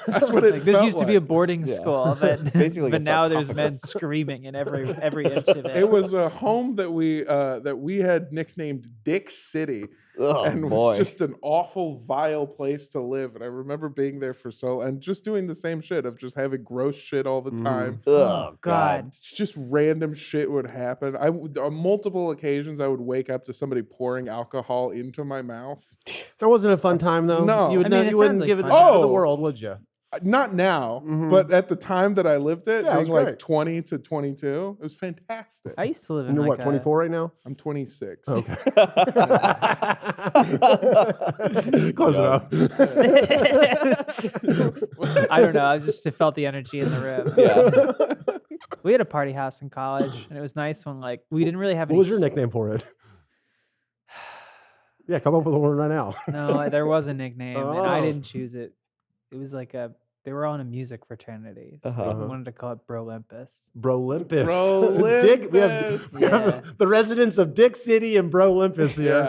that's what it
Like, this
felt
used to be a
like.
boarding
Yeah.
school, but,
Basically like a
but now there's men
sarcophagus.
screaming in every inch of it.
It was a home that we had nicknamed Dick City,
Oh,
and
boy.
was just an awful, vile place to live. And I remember being there and just doing the same shit of just having gross shit all the time.
Oh,
God.
It's just random shit would happen. On multiple occasions, I would wake up to somebody pouring alcohol into my mouth.
That wasn't a fun time, though.
No.
You, would
I mean,
not-
it
you wouldn't
sounds like
give it
fun.
to the
Oh.
world, would you?
Not now,
Mhm.
but at the time that I lived it,
Yeah, it
being
was
like
great.
20 to 22, it was fantastic.
I used to live in
And you're
like
what, 24 right now?
I'm 26.
Okay. Close enough.
I don't know. I just felt the energy in the room.
Yeah.
We had a party house in college, and it was nice when we didn't really have
What
any.
was your nickname for it? Yeah, come up with one right now.
No, there was a nickname, and I
Oh.
didn't choose it. It was they were all in a music fraternity, so
Uh-huh.
we wanted to call it Brolympus.
Brolympus.
Brolympus.
Dick, we have
Yeah.
the residents of Dick City and Brolympus here.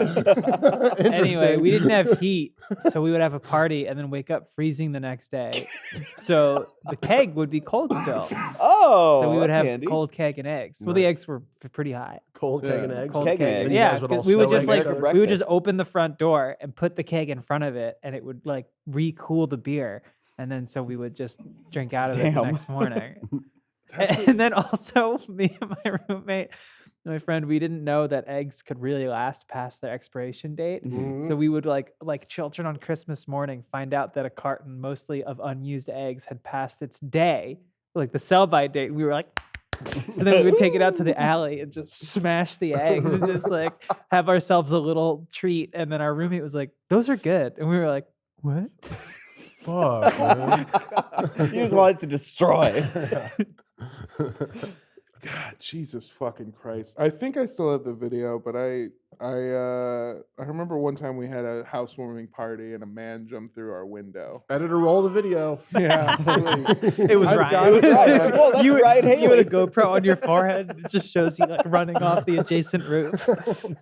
Anyway,
Interesting.
we didn't have heat, so we would have a party and then wake up freezing the next day. So the keg would be cold still.
Oh. Oh,
So we would
that's
have
handy.
cold keg and eggs. Well, the
Nice.
eggs were pretty high.
Cold keg
Yeah.
and eggs.
Cold
Keg and
keg.
eggs.
And you
Yeah,
guys would all
'cause we would
snow
just
egg
like
each other?
breakfast.
we would just open the front door and put the keg in front of it, and it would like recool the beer, and then so we would just drink out of it the
Damn.
next morning. And then also me and my roommate, my friend, we didn't know that eggs could really last past their expiration date.
Mhm.
So we would like children on Christmas morning find out that a carton mostly of unused eggs had passed its day, like the sell-by date. We were like, so then we would take it out to the alley and just smash the eggs and just like have ourselves a little treat. And then our roommate was like, "Those are good," and we were like, "What?"
Fuck, man.
You just wanted to destroy.
God, Jesus fucking Christ! I think I still have the video, but I remember one time we had a housewarming party and a man jumped through our window.
Editor, roll the video.
Yeah,
It was
I've
Ryan.
got
It was
it.
Ryan. Whoa, that's
you,
Ryan
you with a
Haley.
GoPro on your forehead. It just shows you like running off the adjacent roof.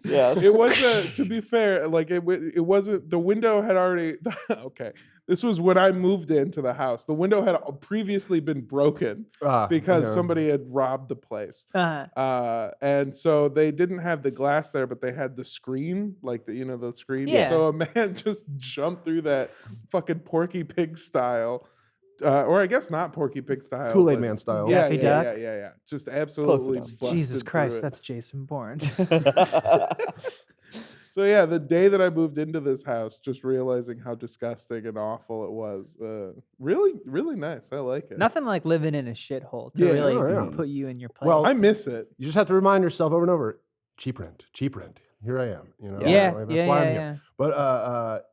Yeah.
It was to be fair, like it wasn't. The window had already. Okay, this was when I moved into the house. The window had previously been broken because
okay.
somebody had robbed the place.
Uh-huh.
And so they didn't have the glass there, but they had the screen, like the screen.
Yeah.
So a man just jumped through that fucking Porky Pig style, or I guess not Porky Pig style.
Kool-Aid
but-
Man style.
Yeah,
Daffy
yeah,
Duck?
yeah. Just absolutely.
enough.
busted
Jesus
through
Christ,
it.
that's Jason Bourne.
So yeah, the day that I moved into this house, just realizing how disgusting and awful it was, really, really nice. I like it.
Nothing like living in a shithole to
Yeah,
really
yeah.
put you in your place.
Well,
I miss it.
You just have to remind yourself over and over, cheap rent. Here I am. You know,
yeah,
like,
yeah,
that's why I'm
yeah,
here.
yeah.
But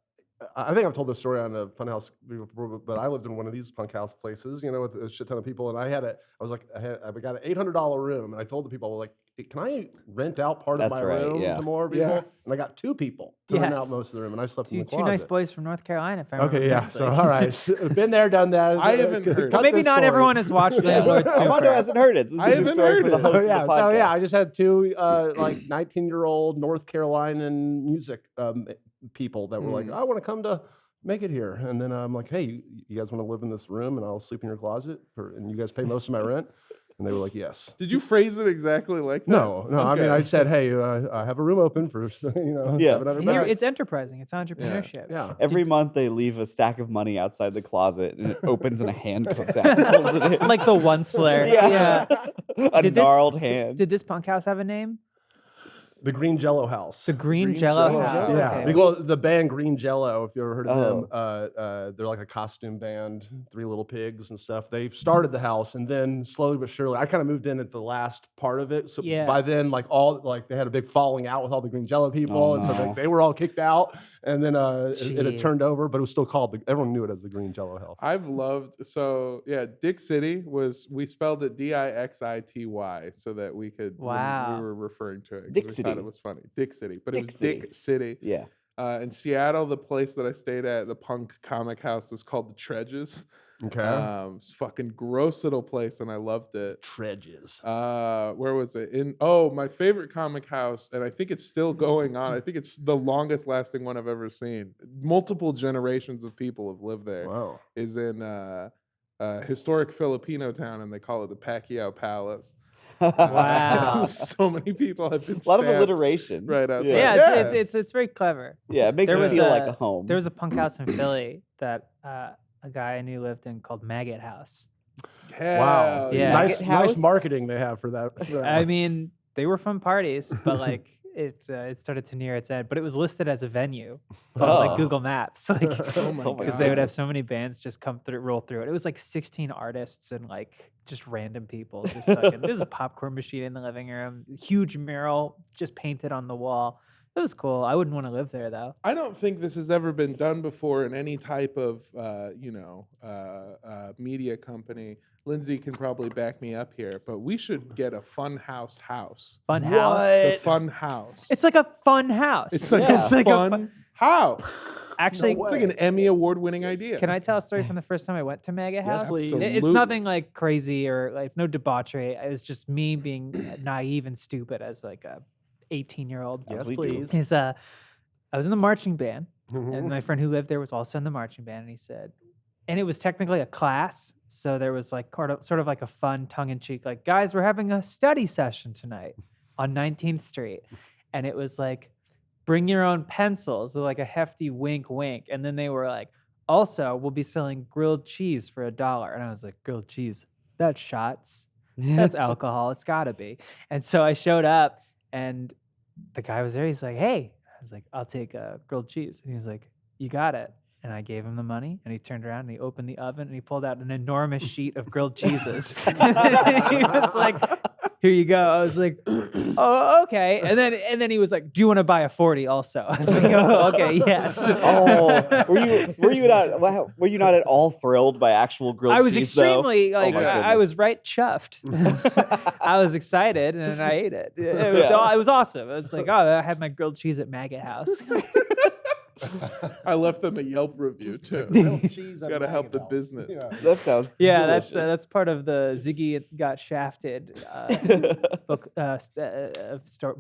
I think I've told this story on the Funhaus before, but I lived in one of these punk house places, with a shit ton of people, and I got an $800 room, and I told the people, I was like, hey, can I rent out part of
That's
my
right,
room
yeah.
to more people?
Yeah.
And I got 2 people to rent out
Yes.
most of the room, and I slept in the
Two
closet.
nice boys from North Carolina. If I remember
Okay, yeah. So
correctly.
all right, been there, done that.
I haven't heard.
Cut
Maybe
this
not
story.
everyone has watched Landlord
Armando
Super.
hasn't heard it. This is
I
a new
haven't
story for the
heard it.
host
Oh,
of
yeah,
the podcast.
so yeah, I just had 2 like 19-year-old North Carolinian music people that were like, I want to come to make it here, and then I'm like, hey, you guys want to live in this room, and I'll sleep in your closet, and you guys pay most of my rent, and they were like, yes.
Did you phrase it exactly like that?
No, I mean,
Okay.
I said, hey, I have a room open for
Yeah.
$700.
Here, it's enterprising. It's entrepreneurship.
yeah.
Every month they leave a stack of money outside the closet and it opens and a hand comes out and pulls it in.
Like the Onceler.
Yeah. A
Did this-
gnarled hand.
Did this punk house have a name?
The Green Jello House.
The Green
Green
Jello
Jello
House.
House.
Yeah,
Okay.
well, the band Green Jello, if you ever heard of
Oh.
them, they're like a costume band, 3 Little Pigs and stuff. They started the house, and then slowly but surely, I kind of moved in at the last part of it. So
Yeah.
by then, they had a big falling out with all the Green Jello people,
Oh,
and so
no.
they were all kicked out. And then it had turned
Jeez.
over, but it was still called. Everyone knew it as the Green Jello House.
I've loved Dick City we spelled it Dixity so that we could when
Wow.
we were referring to it 'cause
Dick
we
City.
thought it was funny. Dick City, but it
Dick
was
City.
Dick City.
Yeah.
In Seattle, the place that I stayed at, the punk comic house, was called the Tredges.
Okay.
It's fucking gross little place, and I loved it.
Tredges.
Where was it? My favorite comic house, and I think it's still going on. I think it's the longest lasting one I've ever seen. Multiple generations of people have lived there.
Wow.
Is in historic Filipino town, and they call it the Pacquiao Palace.
Wow.
So many people have been
A lot of
stabbed
alliteration.
right outside.
Yeah, it's very clever.
Yeah, it makes
There
it
was
feel
a-
like a home.
There was a punk house in Philly that a guy I knew lived in called Maggot House.
Wow.
Hell
Yeah.
Nice,
Maggot
nice
House?
marketing they have for that. for that
I
one.
mean, they were fun parties, but like it started to near its end. But it was listed as a venue, on, like
Oh.
Google Maps, like
Oh my
because
God.
they would have so many bands just roll through it. It was like 16 artists and like just random people. Just fucking, there's a popcorn machine in the living room, huge mural just painted on the wall. It was cool. I wouldn't want to live there though.
I don't think this has ever been done before in any type of, media company. Lindsay can probably back me up here, but we should get a Funhaus house.
Fun house.
The Fun House.
It's like a fun house.
It's like
Yeah.
a fun house.
Actually,
It's like an Emmy award-winning idea.
can I tell a story from the first time I went to Maggot House?
please.
It's
Absolutely.
nothing like crazy or like, it's no debauchery. It was just me being naive and stupid as like a 18-year-old.
Yes,
we do.
please.
I was in the marching band,
Mhm.
and my friend who lived there was also in the marching band, and he said, and it was technically a class. So there was like sort of like a fun tongue-in-cheek, like, guys, we're having a study session tonight on 19th Street. And it was like, bring your own pencils with like a hefty wink, wink. And then they were like, also, we'll be selling grilled cheese for $1. And I was like, grilled cheese, that's shots. That's alcohol. It's gotta be. And so I showed up and the guy was there. He's like, hey, I was like, I'll take a grilled cheese. And he was like, you got it. And I gave him the money, and he turned around and he opened the oven and he pulled out an enormous sheet of grilled cheeses. And he was like, here you go. I was like, oh, okay. And then he was like, do you want to buy a 40 also? I was like, oh, okay, yes.
Oh, were you not at all thrilled by actual grilled cheese?
I was extremely
though?
like, I was right chuffed. I was excited and I ate it. It was awesome. I was like, oh, I had my grilled cheese at Maggot House.
I left them a Yelp review too.
Cheese.
Gotta help the business.
Yeah.
That sounds delicious.
that's part of the Ziggy got shafted book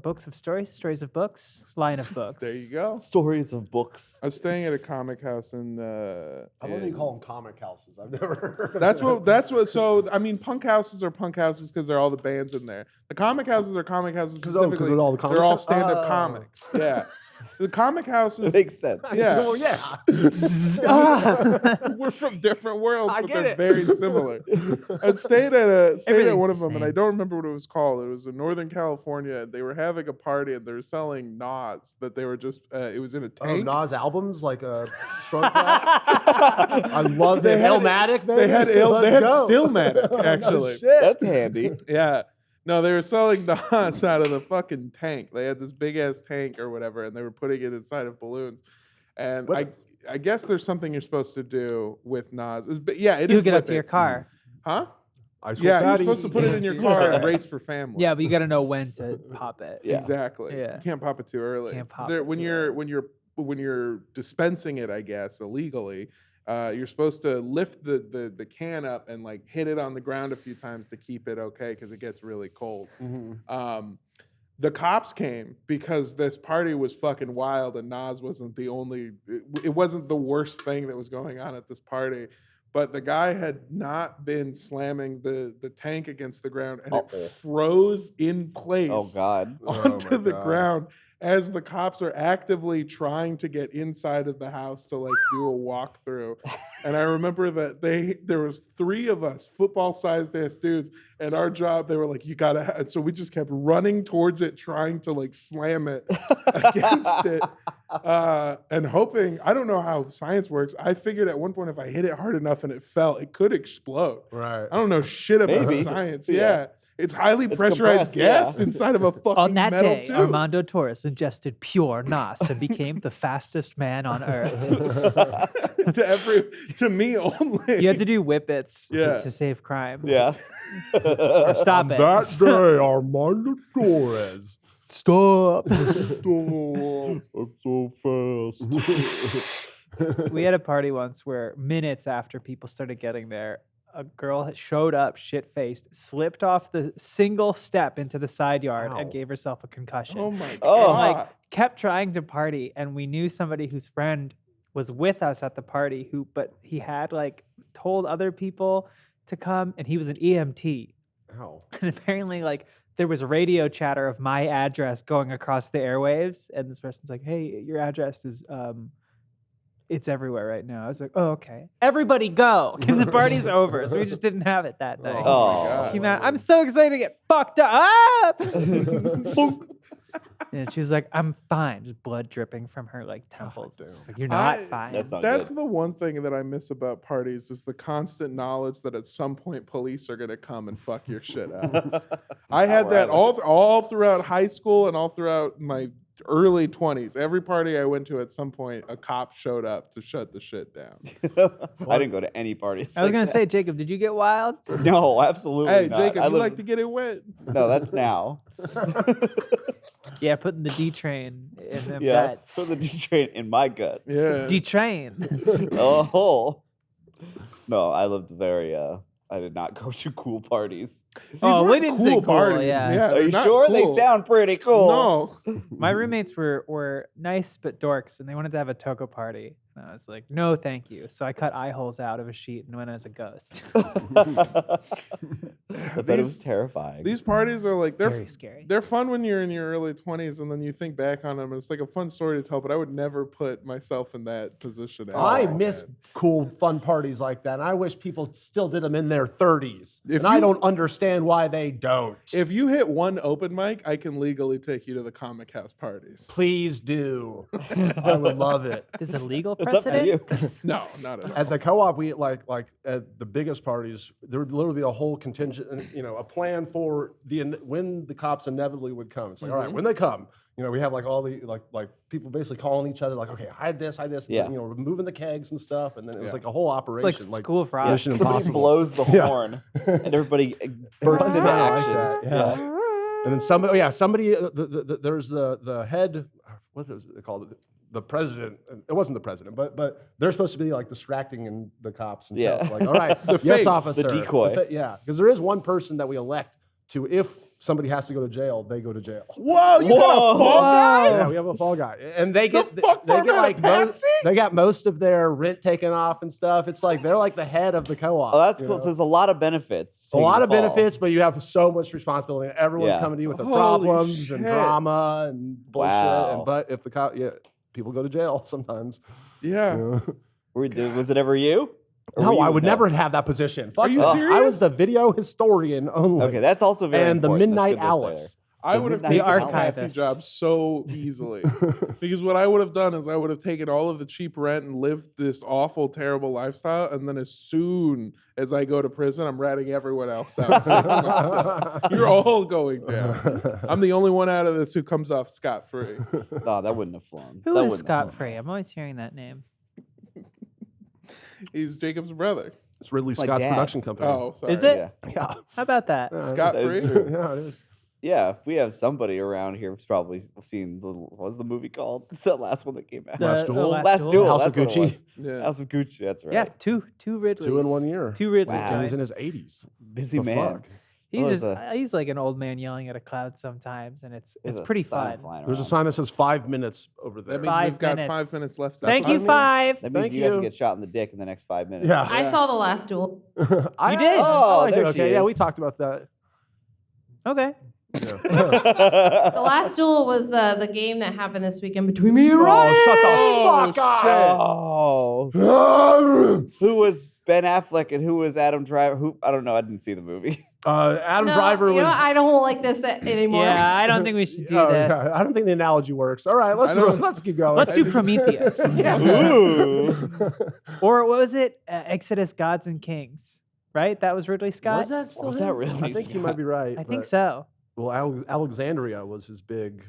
books of stories of books line of books.
There you go.
Stories of books.
I was staying at a comic house in.
I love that you call them comic houses. I've never heard of
That's
that.
what. So I mean, punk houses are punk houses because they're all the bands in there. The comic houses are comic houses specifically.
they're all the comic
They're all
shops?
stand-up
Oh.
comics. Yeah. The comic houses.
Makes sense.
Yeah.
Oh, yeah.
We're from different worlds,
I
but
get
they're
it.
very similar. I stayed at
Everything's
one of
the
them, and I
same.
don't remember what it was called. It was in Northern California. They were having a party, and they were selling NOS that they were just. It was in a
Oh,
tank.
Nas albums like Shrunk Back? I love
They
it.
had-
Illmatic, baby.
They had
Let's go.
Stillmatic,
No
actually.
shit.
That's handy.
Yeah. No, they were selling NOS out of the fucking tank. They had this big ass tank or whatever, and they were putting it inside of balloons. And
What?
I guess there's something you're supposed to do with NOS. Yeah, it
You
is
get up to your
whippets.
car.
Huh?
Ice Cold
Yeah, you're
Fatties.
supposed to put it in your car and race for family.
Yeah, but you got to know when to pop it.
Yeah.
Exactly.
Yeah.
You can't pop it too early.
Can't pop
There-
it
when
too
you're when you're dispensing it, I guess illegally, you're supposed to lift the can up and like hit it on the ground a few times to keep it okay because it gets really cold.
Mhm.
The cops came because this party was fucking wild and Nas wasn't the only. It wasn't the worst thing that was going on at this party. But the guy had not been slamming the tank against the ground, and it froze in place
Oh God.
onto
Oh my
the
God.
ground as the cops are actively trying to get inside of the house to like do a walkthrough. And I remember that there was 3 of us, football-sized ass dudes, and our job, they were like, you gotta, and so we just kept running towards it, trying to like slam it against it. And hoping, I don't know how science works. I figured at one point if I hit it hard enough and it fell, it could explode.
Right.
I don't know shit about
Maybe.
science.
Yeah.
Yeah. It's highly
It's
pressurized
compressed,
gas
yeah.
inside of a fucking
On that
metal
day,
tube.
Armando Torres ingested pure NOS and became the fastest man on earth.
to me only.
You had to do whippets
Yeah.
to save crime.
Yeah.
Or stop it.
That day, Armando Torres.
Stop.
I'm so fast.
We had a party once where minutes after people started getting there, a girl had showed up shit-faced, slipped off the single step into the side yard
Ow.
and gave herself a concussion.
Oh my
Oh.
god.
Like kept trying to party, and we knew somebody whose friend was with us at the party but he had like told other people to come, and he was an EMT.
Ow.
And apparently like there was radio chatter of my address going across the airwaves, and this person's like, hey, your address is it's everywhere right now. I was like, oh, okay. Everybody go, because the party's over. So we just didn't have it that night.
Oh.
God.
Came out, I'm so excited to get fucked up. And she was like, I'm fine. Just blood dripping from her like temples. She's like, you're not fine.
That's not
That's
good.
the one thing that I miss about parties is the constant knowledge that at some point police are gonna come and fuck your shit up. I had
where I
that all throughout high school and all throughout my early 20s. Every party I went to at some point, a cop showed up to shut the shit down.
I didn't go to any parties.
I was
like
going to
that.
say, Jacob, did you get wild?
No, absolutely
Hey,
not.
Jacob,
I
you
live-
like to get it wet?
No, that's now.
Yeah, putting the D train in them
Yeah,
guts.
put the D train in my gut.
Yeah.
D train.
Oh. No, I lived very, I did not go to cool parties.
Oh, we
weren't
didn't say cool, yeah.
Are
they're
you
not
sure?
cool.
They sound pretty cool.
No.
My roommates were nice but dorks, and they wanted to have a toga party. And And I was like, no, thank you. So I cut eye holes out of a sheet and went as a ghost.
I bet it was terrifying.
These parties are like
Very scary.
They're fun when you're in your early 20s, and then you think back on them. And it's like a fun story to tell, but I would never put myself in that position.
I miss cool, fun parties like that. And I wish people still did them in their 30s.
If
I
you-
don't understand why they don't.
If you hit one open mic, I can legally take you to the comic house parties.
Please do. I would love it.
Is it legal
It's up to
precedent?
you.
No, not at all.
At the co-op, we like at the biggest parties, there would literally be a whole contingent, a plan for when the cops inevitably would come. It's like, all right, when they come, we have like all the like people basically calling each other, like, okay, hide this,
Yeah.
and, we're moving the kegs and stuff, and then it was
Yeah.
like a whole
It's
operation.
like School of Rock.
Mission
Somebody
Impossible.
blows the
Yeah.
horn, and everybody bursts
was
into
kinda like
action.
that, yeah. And then somebody, there's the head, what was it called? The president. It wasn't the president, but they're supposed to be like distracting and the cops and
Yeah.
stuff. Like, all right,
The
yes,
face, the
officer.
decoy.
Yeah, because there is one person that we elect to, if somebody has to go to jail, they go to jail.
Whoa, you got a fall guy?
Yeah, we have a fall guy, and they get
fuck
they
farm
get
out of
like
Patsy?
they got most of their rent taken off and stuff. It's like they're like the head of the co-op.
Oh, that's
you
cool.
know?
So there's a lot of benefits.
A lot of
taking the fall.
benefits, but you have so much responsibility. And everyone's
Yeah.
coming to you with their
Holy
problems and
shit.
drama and bullshit.
Wow.
But if people go to jail sometimes.
Yeah.
You know?
Was it ever you? Or were
No,
you
I would
no?
never have that position. Fuck
you
that. I
serious?
was the video historian only.
Okay, that's also very
and the
important. That's
Midnight
good that's
Alice.
I would have
The
taken the
archivist.
Patsy job so easily. Because what I would have done is I would have taken all of the cheap rent and lived this awful, terrible lifestyle. And then as soon as I go to prison, I'm ratting everyone else out. Saying to myself, you're all going down. I'm the only one out of this who comes off scot-free.
No, that wouldn't have flown.
Who
That
is
wouldn't have
Scott Free? I'm always hearing that name.
He's Jacob's brother.
It's Ridley
My
Scott's
dad.
production company.
Oh, sorry.
Is it?
Yeah.
Yeah.
How about that?
Scott
That is
Free?
true. Yeah, it is.
Yeah, if we have somebody around here who's probably seen what was the movie called? It's the last one that came out.
Last
The
Duel?
Last Duel.
House of
That's what it
Gucci.
was.
Yeah.
House of Gucci. That's right.
Yeah, two Ridleys.
2 in 1 year.
2 Ridleys.
Wow.
And he's in
joints.
his 80s.
Busy
The
man.
fuck?
He's
Well,
just
there's
he's like an old man yelling at a cloud sometimes, and it's
there's a
pretty
sign
fun.
flying
There's a
around.
sign that says 5 minutes over there.
That means
5
we've got
minutes.
5 minutes left.
Thank
what
you,
I mean.
5.
That means
Thank
you have to
you.
get shot in the dick in the next 5 minutes.
Yeah.
I saw The Last Duel.
You
did?
I like
there
it.
she
Okay, yeah,
is.
we talked about that.
Okay.
The Last Duel was the game that happened this weekend between me and Ryan.
Oh, shut the fuck
Oh.
up!
Who was Ben Affleck and who was Adam Driver? Who I don't know. I didn't see the movie.
Adam
No,
Driver
you
was.
know what? I don't like this anymore.
Yeah, I don't think we should do
Oh,
this.
yeah, I don't think the analogy works. All right, let's keep going.
Let's do Prometheus.
Ooh.
Or what was it? Exodus, Gods and Kings. Right? That was Ridley Scott?
Was that, still
Was
him?
that really
I think you might be right.
I think
but-
so.
Well, Alexandria was his big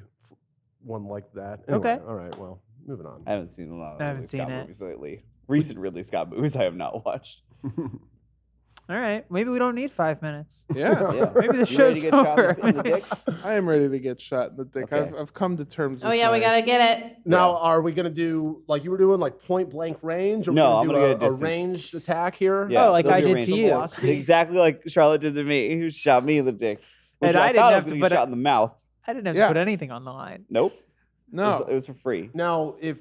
one like that. Anyway,
Okay.
All right. Well, moving on.
I haven't seen a lot of
I haven't
Ridley Scott
seen it.
movies lately. Recent Ridley Scott movies I have not watched.
All right. Maybe we don't need 5 minutes.
Yeah.
Yeah.
Maybe the
You ready
show's
to get shot
over.
in the dick?
I am ready to get shot in the dick.
Okay.
I've come to terms
Oh
with
yeah, we
my-
gotta get it.
Now, are we gonna do like you were doing, like point blank range? Or
No,
we
I'm
do
gonna get a
a
distance.
ranged attack here.
Yeah,
like
there'll
I
be a
did
range
to
of
you.
velocity. Exactly like Charlotte did to me, who shot me in the dick. Which
And I
I
didn't
thought I
have
was
to
going to
put
get
a-
shot in the mouth.
I didn't have
Yeah.
to put anything on the line.
Nope.
No.
It was for free.
Now, if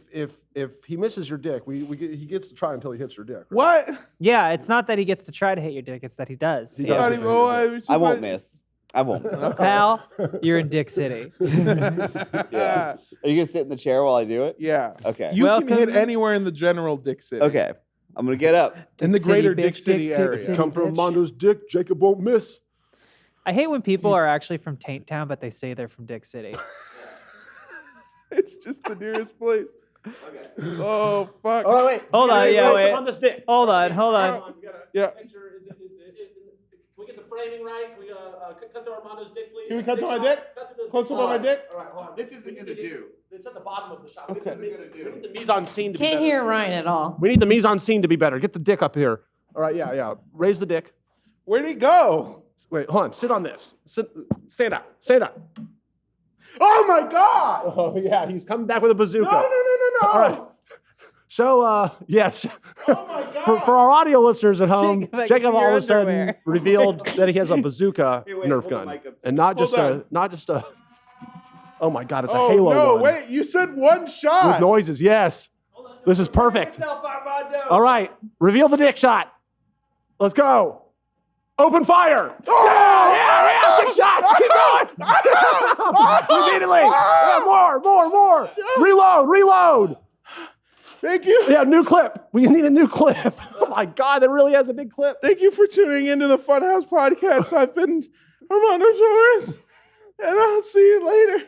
he misses your dick, he gets to try until he hits your dick. Right?
What?
Yeah, it's not that he gets to try to hit your dick, it's that he does.
He
Yeah.
does
Not
get
even-
to
oh,
hit your dick.
I won't miss. I won't miss.
Pal, you're in Dick City.
Yeah. Are you going to sit in the chair while I do it?
Yeah.
Okay.
You can hit
Welcome-
anywhere in the general Dick City.
Okay. I'm going to get up.
In the
Dick City,
greater Dick
bitch,
City
Dick
area.
City.
Come from
bitch.
Mondo's dick, Jacob won't miss.
I hate when people are actually from Taint Town, but they say they're from Dick City.
It's just the nearest place. Oh, fuck.
Oh wait,
Hold on, yeah, wait.
on this dick.
Hold on.
Yeah.
Can we get the framing right? Can we cut to Armando's dick, please?
Can we cut to my dick? Close up on my dick?
All right, hold on.
This isn't gonna do.
It's at the bottom of the shot.
Okay.
We need the mise en scene to be
Can't
better.
hear Ryan at all.
We need the mise en scene to be better. Get the dick up here. All right, yeah. Raise the dick.
Where'd he go?
Wait, hold on. Sit on this. Stand up. Stand up.
Oh, my God.
Oh yeah, he's coming back with a bazooka.
No.
All right. So, yes.
Oh, my God.
For our audio listeners at home,
Jacob, like,
Jacob all
your
of a sudden
underwear.
revealed that he has a bazooka
Here, wait,
Nerf
hold the
gun,
mic up.
and not just
Hold
a. Oh my God! It's a
Oh,
Halo
no.
one
Wait. You said one
with
shot.
noises. Yes. This is perfect. All right, reveal the dick shot. Let's go. Open fire. Yeah, dick shots. Keep going. Repeatedly. Yeah, more. Reload.
Thank you.
Yeah, new clip. We need a new clip. Oh my God, that really has a big clip.
Thank you for tuning into the Funhouse Podcast. I've been Armando Torres, and I'll see you later.